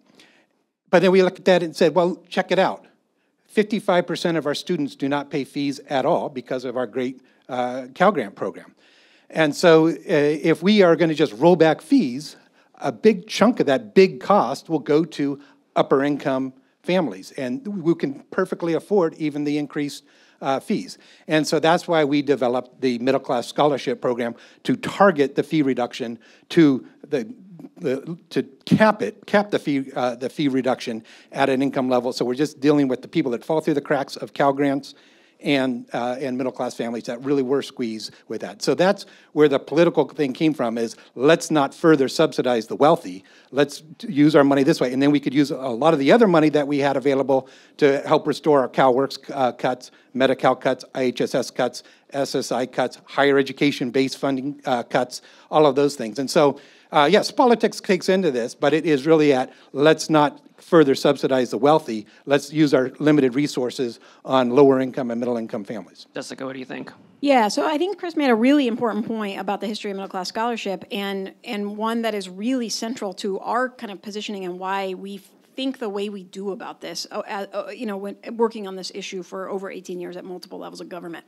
then we looked at that and said, well, check it out. 55% of our students do not pay fees at all because of our great Cal Grant program. And so if we are going to just roll back fees, a big chunk of that big cost will go to upper income families, and we can perfectly afford even the increased fees. And so that's why we developed the middle class scholarship program to target the fee reduction to cap the fee reduction at an income level. So we're just dealing with the people that fall through the cracks of Cal Grants and middle class families that really were squeezed with that. So that's where the political thing came from, is let's not further subsidize the wealthy. Let's use our money this way. And then we could use a lot of the other money that we had available to help restore our CalWORKs cuts, Medi-Cal cuts, IHSS cuts, SSI cuts, higher education-based funding cuts, all of those things. And so, yes, politics takes into this, but it is really let's not further subsidize the wealthy. Let's use our limited resources on lower income and middle income families. Jessica, what do you think? Yeah, so I think Chris made a really important point about the history of middle class scholarship, and one that is really central to our kind of positioning and why we think the way we do about this, when working on this issue for over 18 years at multiple levels of government.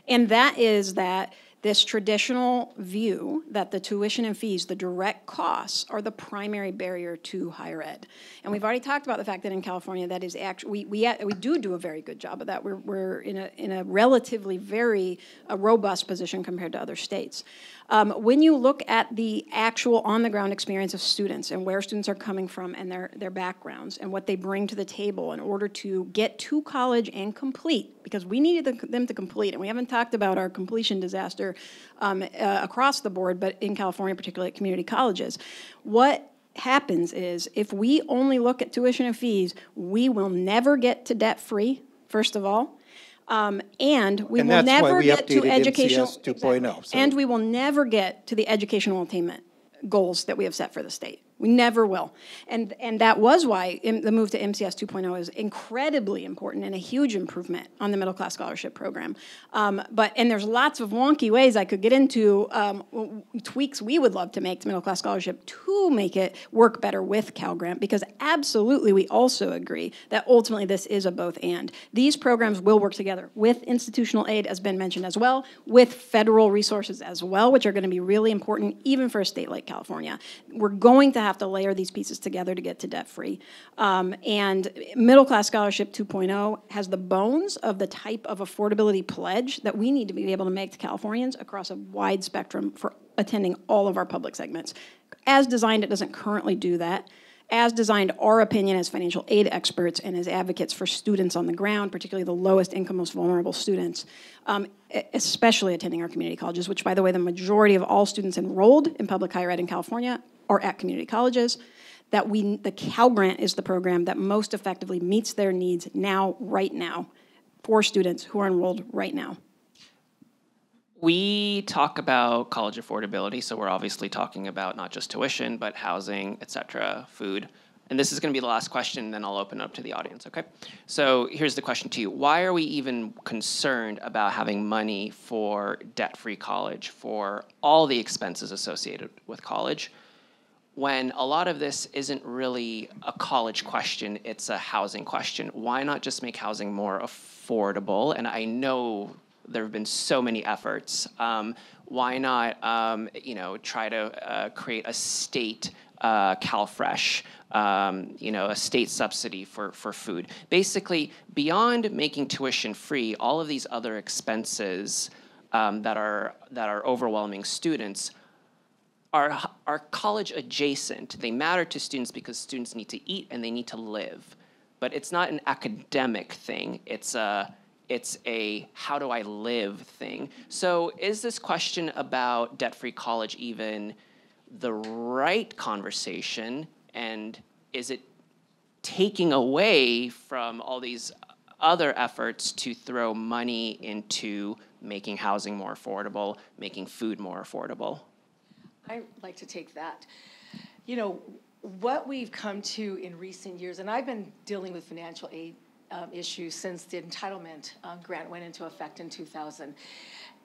And that is that this traditional view that the tuition and fees, the direct costs, are the primary barrier to higher ed. And we've already talked about the fact that in California, that is actually, we do a very good job of that. We're in a relatively very robust position compared to other states. When you look at the actual on-the-ground experience of students and where students are coming from and their backgrounds and what they bring to the table in order to get to college and complete, because we needed them to complete, and we haven't talked about our completion disaster across the board, but in California, particularly at community colleges. What happens is if we only look at tuition and fees, we will never get to debt-free, first of all. And we will never get to educational MCS 2.0. So. And we will never get to the educational attainment goals that we have set for the state. We never will. And that was why the move to MCS 2.0 is incredibly important and a huge improvement on the middle class scholarship program. And there's lots of wonky ways I could get into tweaks we would love to make to middle class scholarship to make it work better with Cal Grant, because absolutely we also agree that ultimately this is a both and. These programs will work together with institutional aid, as Ben mentioned as well, with federal resources as well, which are going to be really important even for a state like California. We're going to have to layer these pieces together to get to debt-free. And Middle Class Scholarship 2.0 has the bones of the type of affordability pledge that we need to be able to make to Californians across a wide spectrum for attending all of our public segments. As designed, it doesn't currently do that. As designed, our opinion as financial aid experts and as advocates for students on the ground, particularly the lowest income, most vulnerable students, especially attending our community colleges, which, by the way, the majority of all students enrolled in public higher ed in California are at community colleges, that the Cal Grant is the program that most effectively meets their needs now, right now, for students who are enrolled right now. We talk about college affordability, so we're obviously talking about not just tuition, but housing, et cetera, food. And this is going to be the last question, and then I'll open it up to the audience, okay? So here's the question to you. Why are we even concerned about having money for debt-free college, for all the expenses associated with college, when a lot of this isn't really a college question, it's a housing question? Why not just make housing more affordable? And I know there have been so many efforts. Why not, try to create a state CalFresh, a state subsidy for food. Basically, beyond making tuition free, all of these other expenses that are overwhelming students are college adjacent. They matter to students because students need to eat and they need to live. But it's not an academic thing. It's a how do I live thing. So is this question about debt-free college even the right conversation, and is it taking away from all these other efforts to throw money into making housing more affordable, making food more affordable? I'd like to take that. You know, what we've come to in recent years, and I've been dealing with financial aid issues since the entitlement grant went into effect in 2000.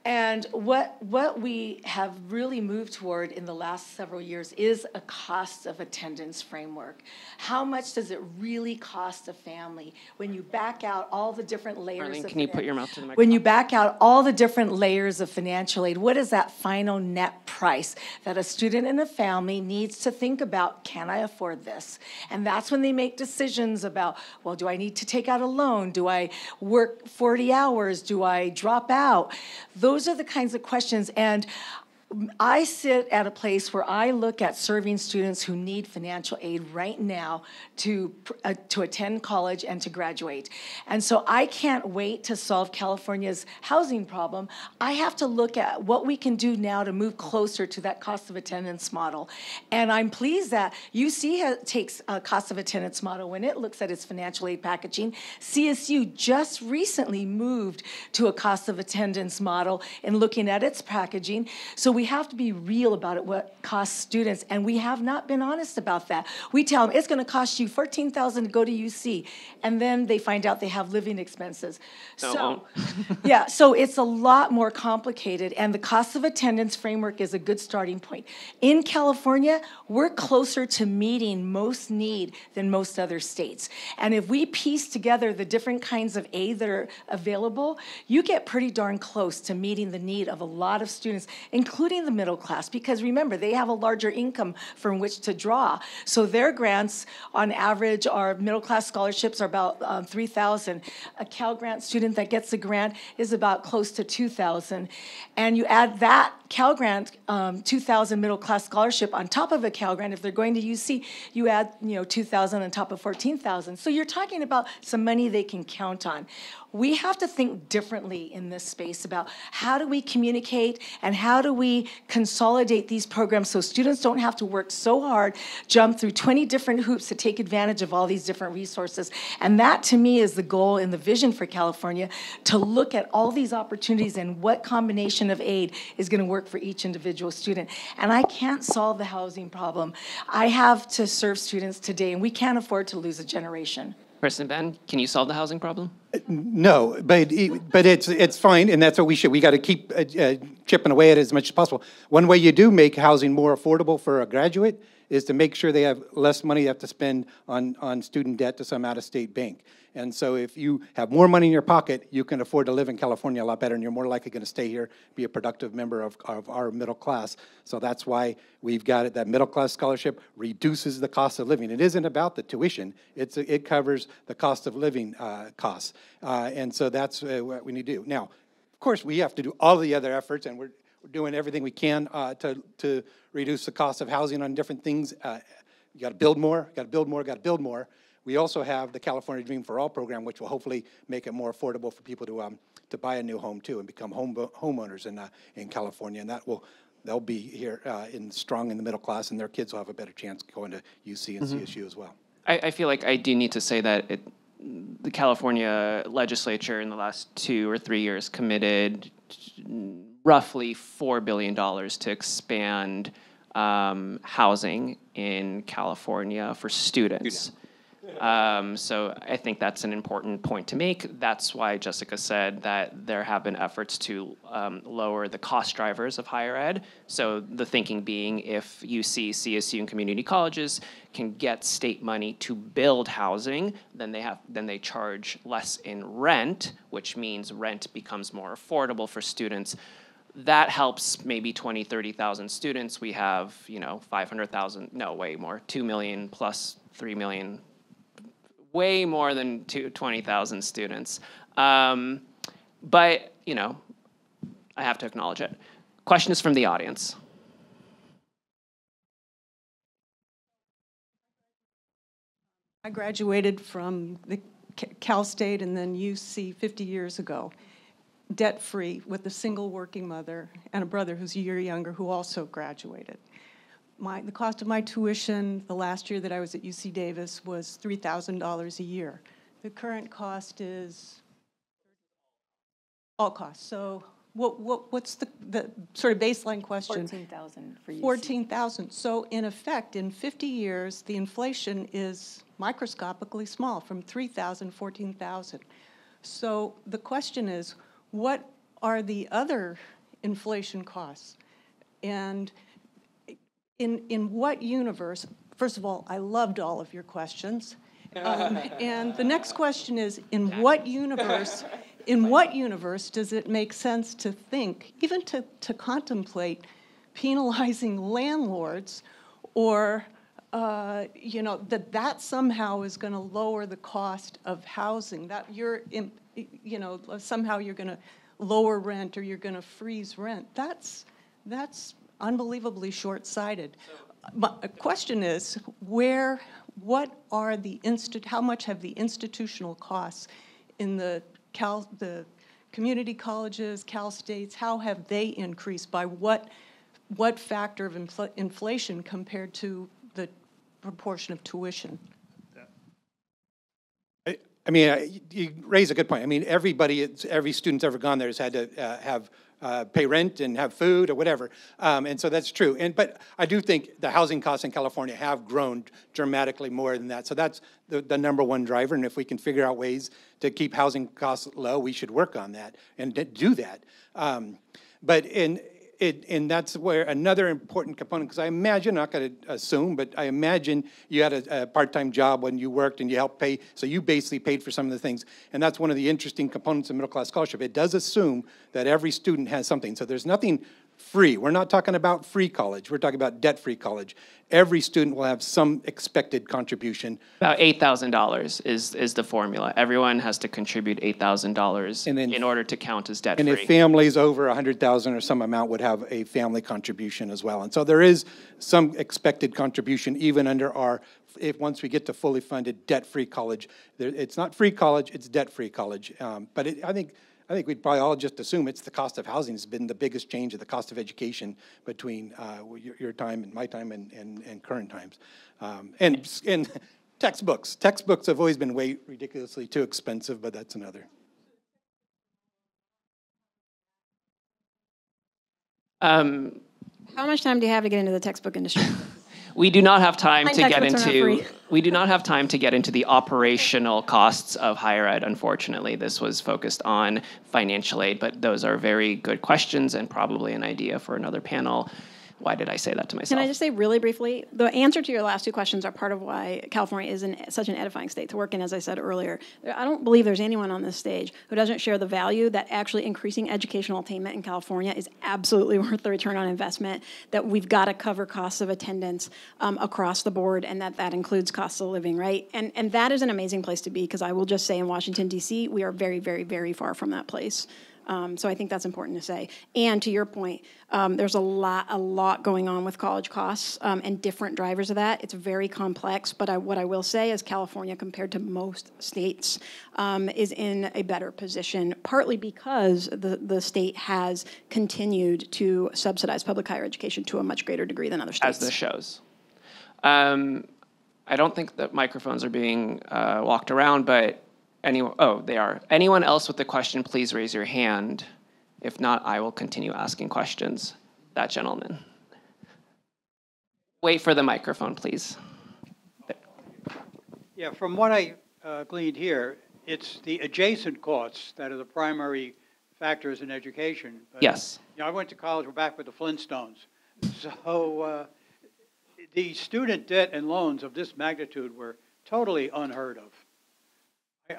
And what we have really moved toward in the last several years is a cost of attendance framework. How much does it really cost a family when you back out all the different layers Arlene, of can you put your mouth to the microphone? When you back out all the different layers of financial aid, what is that final net price that a student and a family needs to think about? Can I afford this? And that's when they make decisions about, well, do I need to take out a loan? Do I work 40 hours? Do I drop out? Those are the kinds of questions. And I sit at a place where I look at serving students who need financial aid right now to attend college and to graduate. And so I can't wait to solve California's housing problem. I have to look at what we can do now to move closer to that cost of attendance model. And I'm pleased that UC takes a cost of attendance model when it looks at its financial aid packaging. CSU just recently moved to a cost of attendance model in looking at its packaging. So we have to be real about it, what costs students, and we have not been honest about that. We tell them it's going to cost you $14,000 to go to UC, and then they find out they have living expenses. So it's a lot more complicated, and the cost of attendance framework is a good starting point. In California, we're closer to meeting most need than most other states, and if we piece together the different kinds of aid that are available, you get pretty darn close to meeting the need of a lot of students, including the middle class, because remember, they have a larger income from which to draw. So their grants, on average, our middle class scholarships are about $3,000. A Cal Grant student that gets a grant is about close to $2,000. And you add that Cal Grant $2,000 middle class scholarship on top of a Cal Grant. If they're going to UC, you add $2,000 on top of $14,000. So you're talking about some money they can count on. We have to think differently in this space about how do we communicate and how do we consolidate these programs so students don't have to work so hard, jump through 20 different hoops to take advantage of all these different resources. And that, to me, is the goal and the vision for California, to look at all these opportunities and what combination of aid is going to work for each individual student. And I can't solve the housing problem. I have to serve students today, and we can't afford to lose a generation. Kristen, Ben, can you solve the housing problem? No, but it's fine, and that's what we should. We got to keep chipping away at it as much as possible. One way you do make housing more affordable for a graduate is to make sure they have less money they have to spend on student debt to some out-of-state bank. And so if you have more money in your pocket, you can afford to live in California a lot better, and you're more likely going to stay here, be a productive member of our middle class. So that's why we've got it. That middle class scholarship reduces the cost of living. It isn't about the tuition. It covers the cost of living costs. And so that's what we need to do. Now, of course, we have to do all the other efforts, and we're doing everything we can to reduce the cost of housing on different things. You got to build more, got to build more, got to build more. We also have the California Dream for All program, which will hopefully make it more affordable for people to buy a new home too and become homeowners in California, and they'll be here strong in the middle class, and their kids will have a better chance going to UC and CSU as well. I feel like I do need to say that the California legislature in the last 2 or 3 years committed roughly $4 billion to expand housing in California for students. So I think that's an important point to make. That's why Jessica said that there have been efforts to lower the cost drivers of higher ed. So the thinking being, if UC, CSU, and community colleges can get state money to build housing, then they charge less in rent, which means rent becomes more affordable for students. That helps maybe 20, 30,000 students. We have, 500,000, no, way more, 2 million plus 3 million, way more than 20,000 students. But, I have to acknowledge it. Question is from the audience. I graduated from the Cal State and then UC 50 years ago, debt-free, with a single working mother and a brother who's a year younger who also graduated. The cost of my tuition the last year that I was at UC Davis was $3,000 a year. The current cost is all costs. So what's the sort of baseline question? 14,000 for UC. 14,000. So in effect, in 50 years, the inflation is microscopically small, from 3,000, 14,000. So the question is, what are the other inflation costs? And in what universe, first of all, I loved all of your questions. And the next question is, in what universe does it make sense to think, even to contemplate penalizing landlords, or that somehow is going to lower the cost of housing, that somehow you're going to lower rent or you're going to freeze rent? That's unbelievably short-sighted. The question is, how much have the institutional costs in the community colleges, Cal States, how have they increased? By what factor of inflation compared to the proportion of tuition? I mean, you raise a good point. I mean, every student's ever gone there has had to pay rent and have food or whatever, and so that's true. But I do think the housing costs in California have grown dramatically more than that. So that's the number one driver. And if we can figure out ways to keep housing costs low, we should work on that and do that. And that's where another important component, because I imagine, not going to assume, but I imagine you had a part-time job when you worked and you helped pay, so you basically paid for some of the things. And that's one of the interesting components of middle-class scholarship. It does assume that every student has something. So there's nothing free. We're not talking about free college. We're talking about debt-free college. Every student will have some expected contribution. About $8,000 is the formula. Everyone has to contribute $8,000 in order to count as debt-free. And if families over 100,000 or some amount would have a family contribution as well. And so there is some expected contribution even under once we get to fully funded debt-free college. It's not free college, it's debt-free college. But I think we'd probably all just assume it's the cost of housing has been the biggest change of the cost of education between your time and my time and current times. And textbooks. Textbooks have always been way ridiculously too expensive, but that's another. How much time do you have to get into the textbook industry? We do not have time to get textbooks are not into. free. We do not have time to get into the operational costs of higher ed. Unfortunately, this was focused on financial aid, but those are very good questions and probably an idea for another panel. Why did I say that to myself? Can I just say really briefly, the answer to your last two questions are part of why California is such an edifying state to work in, as I said earlier. I don't believe there's anyone on this stage who doesn't share the value that actually increasing educational attainment in California is absolutely worth the return on investment, that we've got to cover costs of attendance across the board, and that includes costs of living, right? And that is an amazing place to be, because I will just say in Washington, D.C., we are very, very, very far from that place. So I think that's important to say. And to your point, there's a lot going on with college costs and different drivers of that. It's very complex, but what I will say is California, compared to most states, is in a better position, partly because the state has continued to subsidize public higher education to a much greater degree than other states. As this shows. I don't think that microphones are being walked around, but they are. Anyone else with a question, please raise your hand. If not, I will continue asking questions. That gentleman. Wait for the microphone, please. Yeah, from what I gleaned here, it's the adjacent costs that are the primary factors in education. But, Yes. You know, I went to college, we're back with the Flintstones. So the student debt and loans of this magnitude were totally unheard of.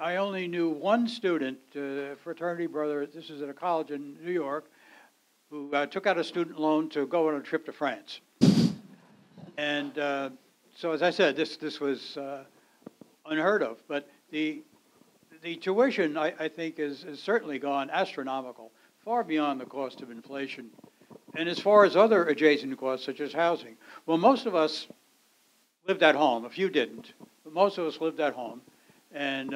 I only knew one student, fraternity brother, this is at a college in New York, who took out a student loan to go on a trip to France. And so, as I said, this was unheard of. But the tuition, I think, has certainly gone astronomical, far beyond the cost of inflation. And as far as other adjacent costs, such as housing, well, most of us lived at home. A few didn't, but most of us lived at home and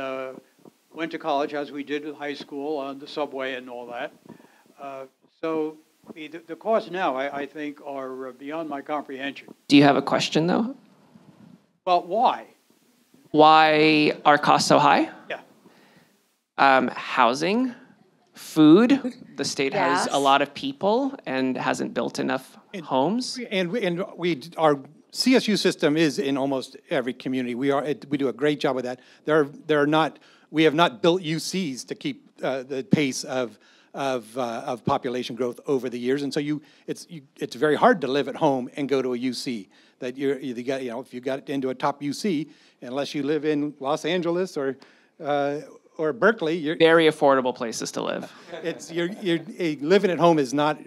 went to college, as we did in high school, on the subway and all that. So the costs now, I think, are beyond my comprehension. Do you have a question, though? Well, why? Why are costs so high? Yeah. Housing, food. The state has Gas. a lot of people and hasn't built enough homes. And our CSU system is in almost every community. We do a great job with that. We have not built UCs to keep the pace of population growth over the years, and so it's very hard to live at home and go to a UC. That if you got into a top UC, unless you live in Los Angeles or Berkeley, you're Very affordable places to live. living at home is not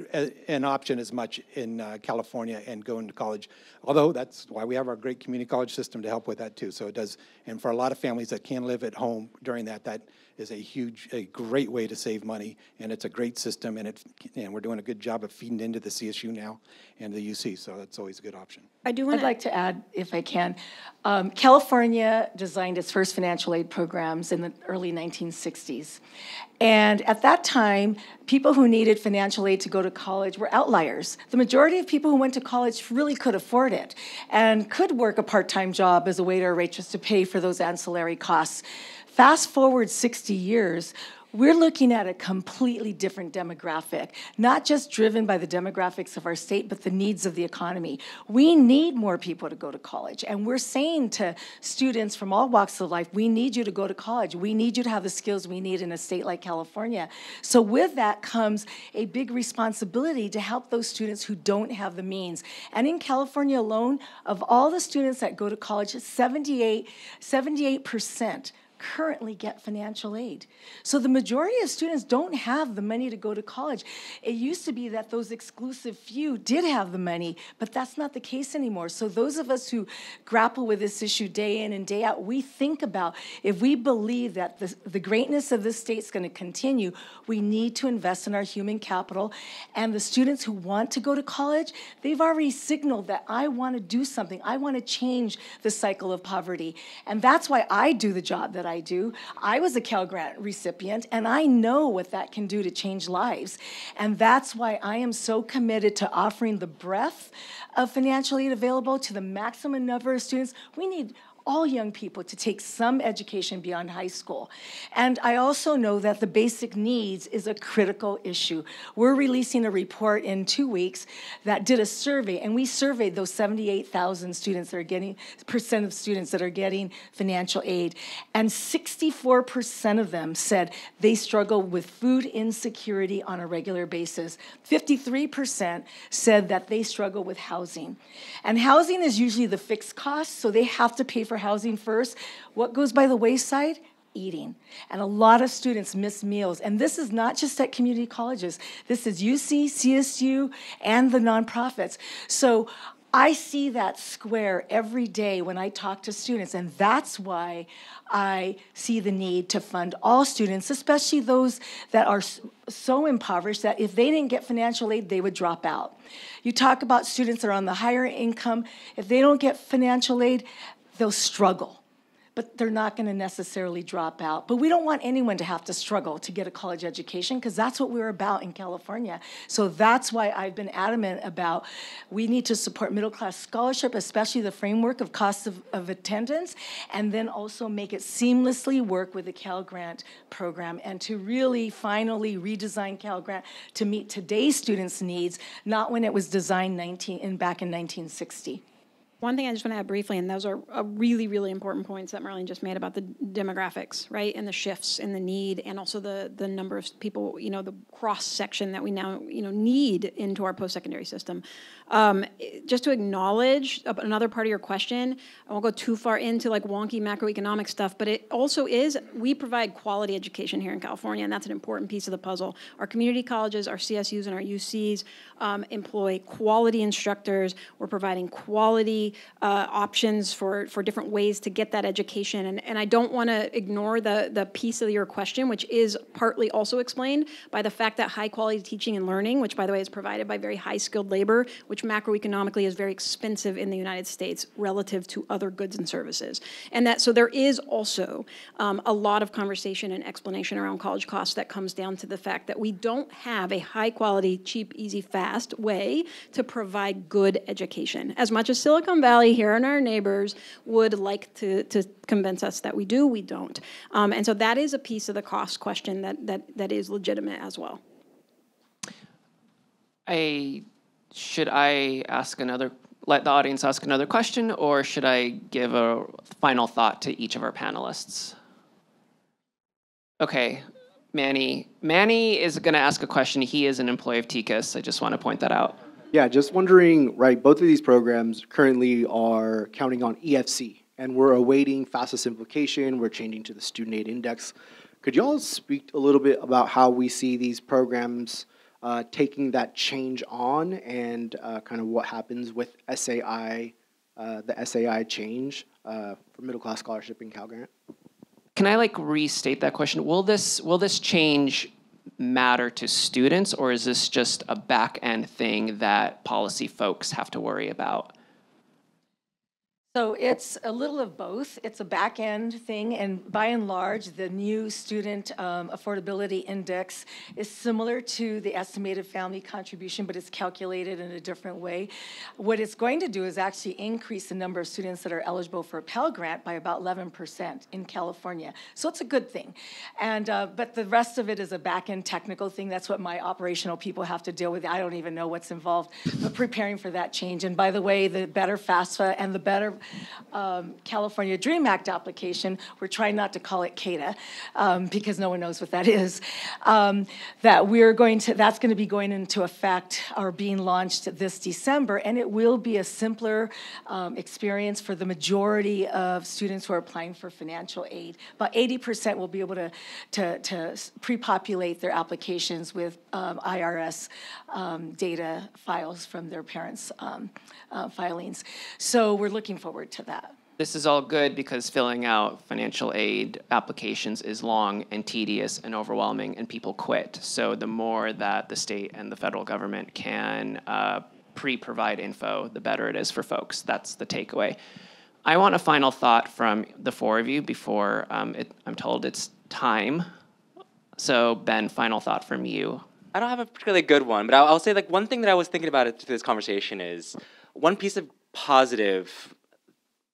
an option as much in California and going to college. Although that's why we have our great community college system to help with that too. So it does, and for a lot of families that can live at home during that is a great way to save money, and it's a great system, and we're doing a good job of feeding into the CSU now and the UC. So that's always a good option. I'd like to add, if I can, California designed its first financial aid programs in the early 1960s. And at that time, people who needed financial aid to go to college were outliers. The majority of people who went to college really could afford it and could work a part-time job as a waiter or waitress to pay for those ancillary costs. Fast forward 60 years, we're looking at a completely different demographic, not just driven by the demographics of our state, but the needs of the economy. We need more people to go to college, and we're saying to students from all walks of life, we need you to go to college. We need you to have the skills we need in a state like California. So with that comes a big responsibility to help those students who don't have the means. And in California alone, of all the students that go to college, 78% currently get financial aid. So the majority of students don't have the money to go to college. It used to be that those exclusive few did have the money, but that's not the case anymore. So those of us who grapple with this issue day in and day out, we think about, if we believe that the greatness of this state is going to continue, we need to invest in our human capital. And the students who want to go to college, they've already signaled that I want to do something. I want to change the cycle of poverty. And that's why I do the job that I do. I was a Cal Grant recipient, and I know what that can do to change lives. And that's why I am so committed to offering the breadth of financial aid available to the maximum number of students. We need all young people to take some education beyond high school. And I also know that the basic needs is a critical issue. We're releasing a report in 2 weeks that did a survey, and we surveyed those 78,000 students that are getting, percent of students that are getting financial aid. And 64% of them said they struggle with food insecurity on a regular basis. 53% said that they struggle with housing. And housing is usually the fixed cost, so they have to pay for housing first. What goes by the wayside? Eating. And a lot of students miss meals. And this is not just at community colleges. This is UC, CSU, and the nonprofits. So I see that square every day when I talk to students, and that's why I see the need to fund all students, especially those that are so impoverished that if they didn't get financial aid, they would drop out. You talk about students that are on the higher income. If they don't get financial aid, they'll struggle, but they're not going to necessarily drop out. But we don't want anyone to have to struggle to get a college education, because that's what we're about in California. So that's why I've been adamant about we need to support middle-class scholarship, especially the framework of cost of attendance, and then also make it seamlessly work with the Cal Grant program, and to really finally redesign Cal Grant to meet today's students' needs, not when it was designed back in 1960. One thing I just want to add briefly, and those are really, really important points that Marlene just made about the demographics, right, and the shifts in the need, and also the number of people, the cross-section that we now, need into our post-secondary system. Just to acknowledge another part of your question, I won't go too far into like wonky macroeconomic stuff, but it also is, we provide quality education here in California, and that's an important piece of the puzzle. Our community colleges, our CSUs and our UCs employ quality instructors. We're providing quality options for different ways to get that education. And I don't want to ignore the piece of your question, which is partly also explained by the fact that high quality teaching and learning, which by the way is provided by very high skilled labor, which macroeconomically is very expensive in the United States relative to other goods and services. And so there is also a lot of conversation and explanation around college costs that comes down to the fact that we don't have a high quality, cheap, easy, fast way to provide good education. As much as Silicon Valley here and our neighbors would like to convince us that we do, we don't. And so that is a piece of the cost question that is legitimate as well. Should I let the audience ask another question, or should I give a final thought to each of our panelists? Okay, Manny. Manny is going to ask a question. He is an employee of TCAS. I just want to point that out. Yeah, just wondering, right, both of these programs currently are counting on EFC, and we're awaiting FAFSA simplification. We're changing to the student aid index. Could you all speak a little bit about how we see these programs taking that change on, and kind of what happens with SAI, the SAI change for middle class scholarship in Cal Grant? Can I restate that question? Will this change matter to students, or is this just a back end thing that policy folks have to worry about? So it's a little of both. It's a back-end thing, and by and large, the new student affordability index is similar to the estimated family contribution, but it's calculated in a different way. What it's going to do is actually increase the number of students that are eligible for a Pell Grant by about 11% in California. So it's a good thing. And but the rest of it is a back-end technical thing. That's what my operational people have to deal with. I don't even know what's involved, but preparing for that change. And by the way, the better FAFSA and the better California DREAM Act application, we're trying not to call it CADA because no one knows what that is, that's going to be going into effect or being launched this December, and it will be a simpler experience for the majority of students who are applying for financial aid. About 80% will be able to pre-populate their applications with IRS data files from their parents' filings. So we're looking forward to that. This is all good because filling out financial aid applications is long and tedious and overwhelming, and people quit. So the more that the state and the federal government can pre-provide info, the better it is for folks. That's the takeaway. I want a final thought from the four of you before I'm told it's time. So Ben, final thought from you. I don't have a particularly good one, but I'll say one thing that I was thinking about through this conversation is one piece of positive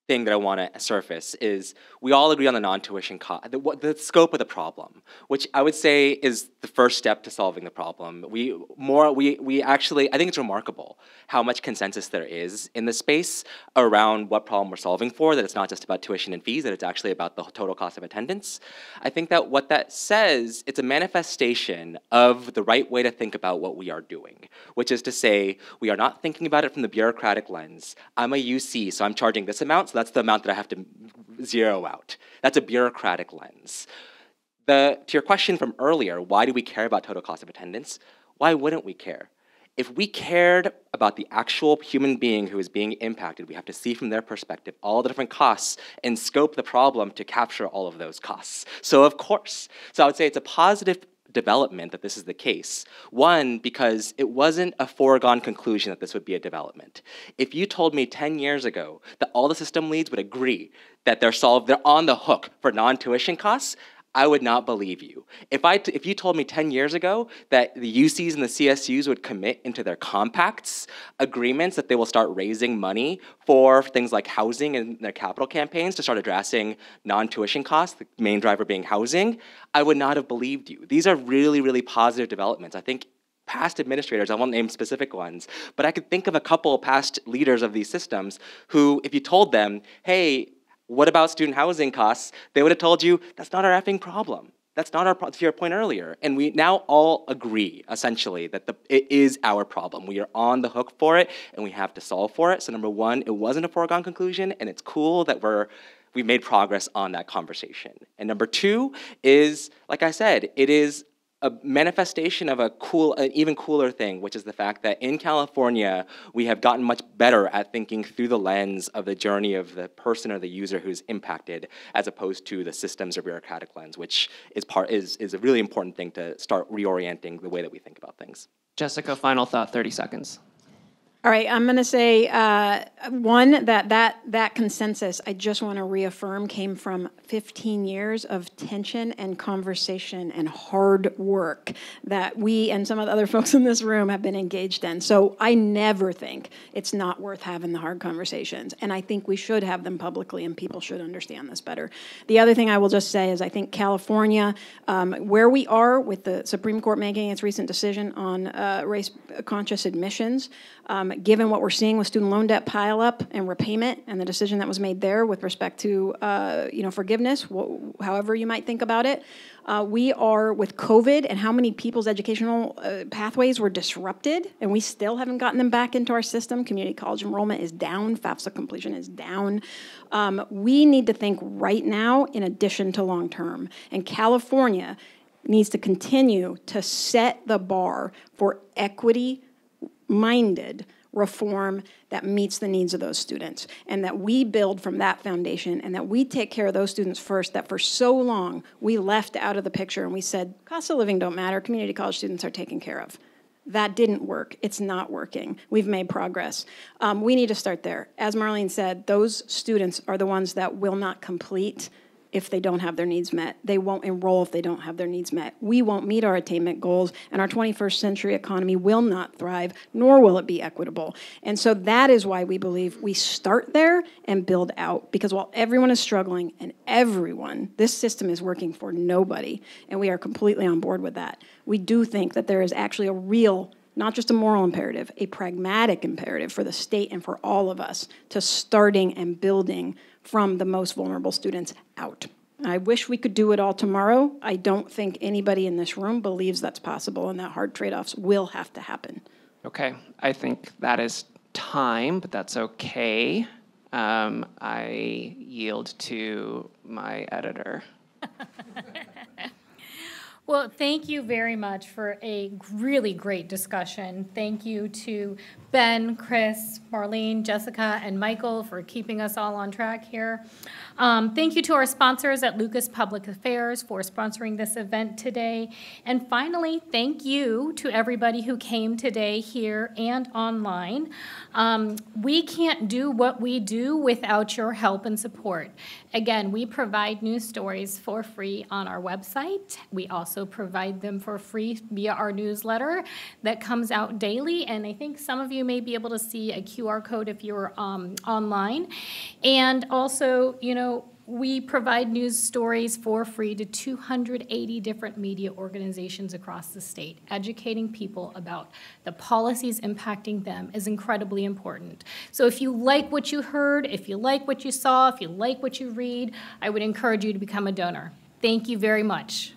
thing that I want to surface is we all agree on the non-tuition cost, the scope of the problem, which I would say is the first step to solving the problem. We actually, I think it's remarkable how much consensus there is in the space around what problem we're solving for, that it's not just about tuition and fees, that it's actually about the total cost of attendance. I think that what that says, it's a manifestation of the right way to think about what we are doing, which is to say, we are not thinking about it from the bureaucratic lens. I'm a UC, so I'm charging this amount, so that's the amount that I have to zero out. That's a bureaucratic lens. To your question from earlier, why do we care about total cost of attendance? Why wouldn't we care? If we cared about the actual human being who is being impacted, we have to see from their perspective all the different costs and scope the problem to capture all of those costs. So of course, I would say it's a positive development that this is the case. One, because it wasn't a foregone conclusion that this would be a development. If you told me 10 years ago that all the system leads would agree that they're on the hook for non-tuition costs, I would not believe you. If you told me 10 years ago that the UCs and the CSUs would commit into their compacts agreements that they will start raising money for things like housing and their capital campaigns to start addressing non-tuition costs, the main driver being housing, I would not have believed you. These are really, really positive developments. I think past administrators, I won't name specific ones, but I could think of a couple past leaders of these systems who, if you told them, hey, what about student housing costs? They would have told you, that's not our effing problem. That's not our problem, to your point earlier. And we now all agree, essentially, that it is our problem. We are on the hook for it, and we have to solve for it. So number one, it wasn't a foregone conclusion, and it's cool that we made progress on that conversation. And number two is, like I said, it is a manifestation of an even cooler thing, which is the fact that in California, we have gotten much better at thinking through the lens of the journey of the person or the user who's impacted, as opposed to the systems or bureaucratic lens, which is a really important thing to start reorienting the way that we think about things. Jessica, final thought, 30 seconds. All right, I'm going to say, one, that consensus, I just want to reaffirm, came from 15 years of tension and conversation and hard work that we and some of the other folks in this room have been engaged in. So I never think it's not worth having the hard conversations, and I think we should have them publicly, and people should understand this better. The other thing I will just say is I think California, where we are with the Supreme Court making its recent decision on race-conscious admissions, given what we're seeing with student loan debt pileup and repayment and the decision that was made there with respect to forgiveness, however you might think about it, we are with COVID and how many people's educational pathways were disrupted, and we still haven't gotten them back into our system. Community college enrollment is down, FAFSA completion is down. We need to think right now in addition to long term, and California needs to continue to set the bar for equity-minded reform that meets the needs of those students, and that we build from that foundation, and that we take care of those students first that for so long we left out of the picture and we said, cost of living don't matter, community college students are taken care of. That didn't work. It's not working. We've made progress. We need to start there. As Marlene said, those students are the ones that will not complete if they don't have their needs met. They won't enroll if they don't have their needs met. We won't meet our attainment goals, and our 21st century economy will not thrive, nor will it be equitable. And so that is why we believe we start there and build out, because while everyone is struggling, and this system is working for nobody, and we are completely on board with that. We do think that there is actually a real, not just a moral imperative, a pragmatic imperative for the state and for all of us to starting and building from the most vulnerable students out. I wish we could do it all tomorrow. I don't think anybody in this room believes that's possible, and that hard trade-offs will have to happen. Okay, I think that is time, but that's okay. I yield to my editor. Well, thank you very much for a really great discussion. Thank you to Ben, Chris, Marlene, Jessica, and Michael for keeping us all on track here. Thank you to our sponsors at Lucas Public Affairs for sponsoring this event today. And finally, thank you to everybody who came today here and online. We can't do what we do without your help and support. Again, we provide news stories for free on our website. We also provide them for free via our newsletter that comes out daily, and I think some of you may be able to see a QR code if you're online. And also, we provide news stories for free to 280 different media organizations across the state. Educating people about the policies impacting them is incredibly important. So if you like what you heard, if you like what you saw, if you like what you read, I would encourage you to become a donor. Thank you very much.